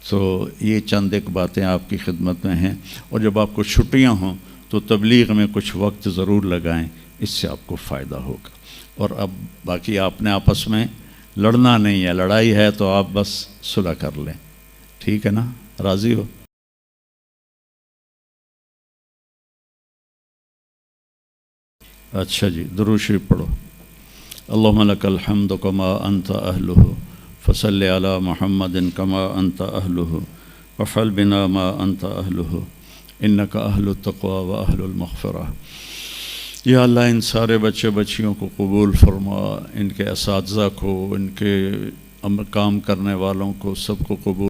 تو یہ چند ایک باتیں آپ کی خدمت میں ہیں، اور جب آپ کو چھٹیاں ہوں تو تبلیغ میں کچھ وقت ضرور لگائیں، اس سے آپ کو فائدہ ہوگا۔ اور اب باقی آپ نے آپس میں لڑنا نہیں ہے، لڑائی ہے تو آپ بس صلح کر لیں، ٹھیک ہے نا؟ راضی ہو؟ اچھا جی، درود شریف پڑھو۔ اللہم لک الحمد کما انت اہلہ فصلی علی محمد کما انت اہلہ وفعل بنا ما انت اہلہ انک اہل التقوی و اہل المغفرہ۔ یا اللہ، ان سارے بچے بچیوں کو قبول فرما، ان کے اساتذہ کو، ان کے کام کرنے والوں کو، سب کو قبول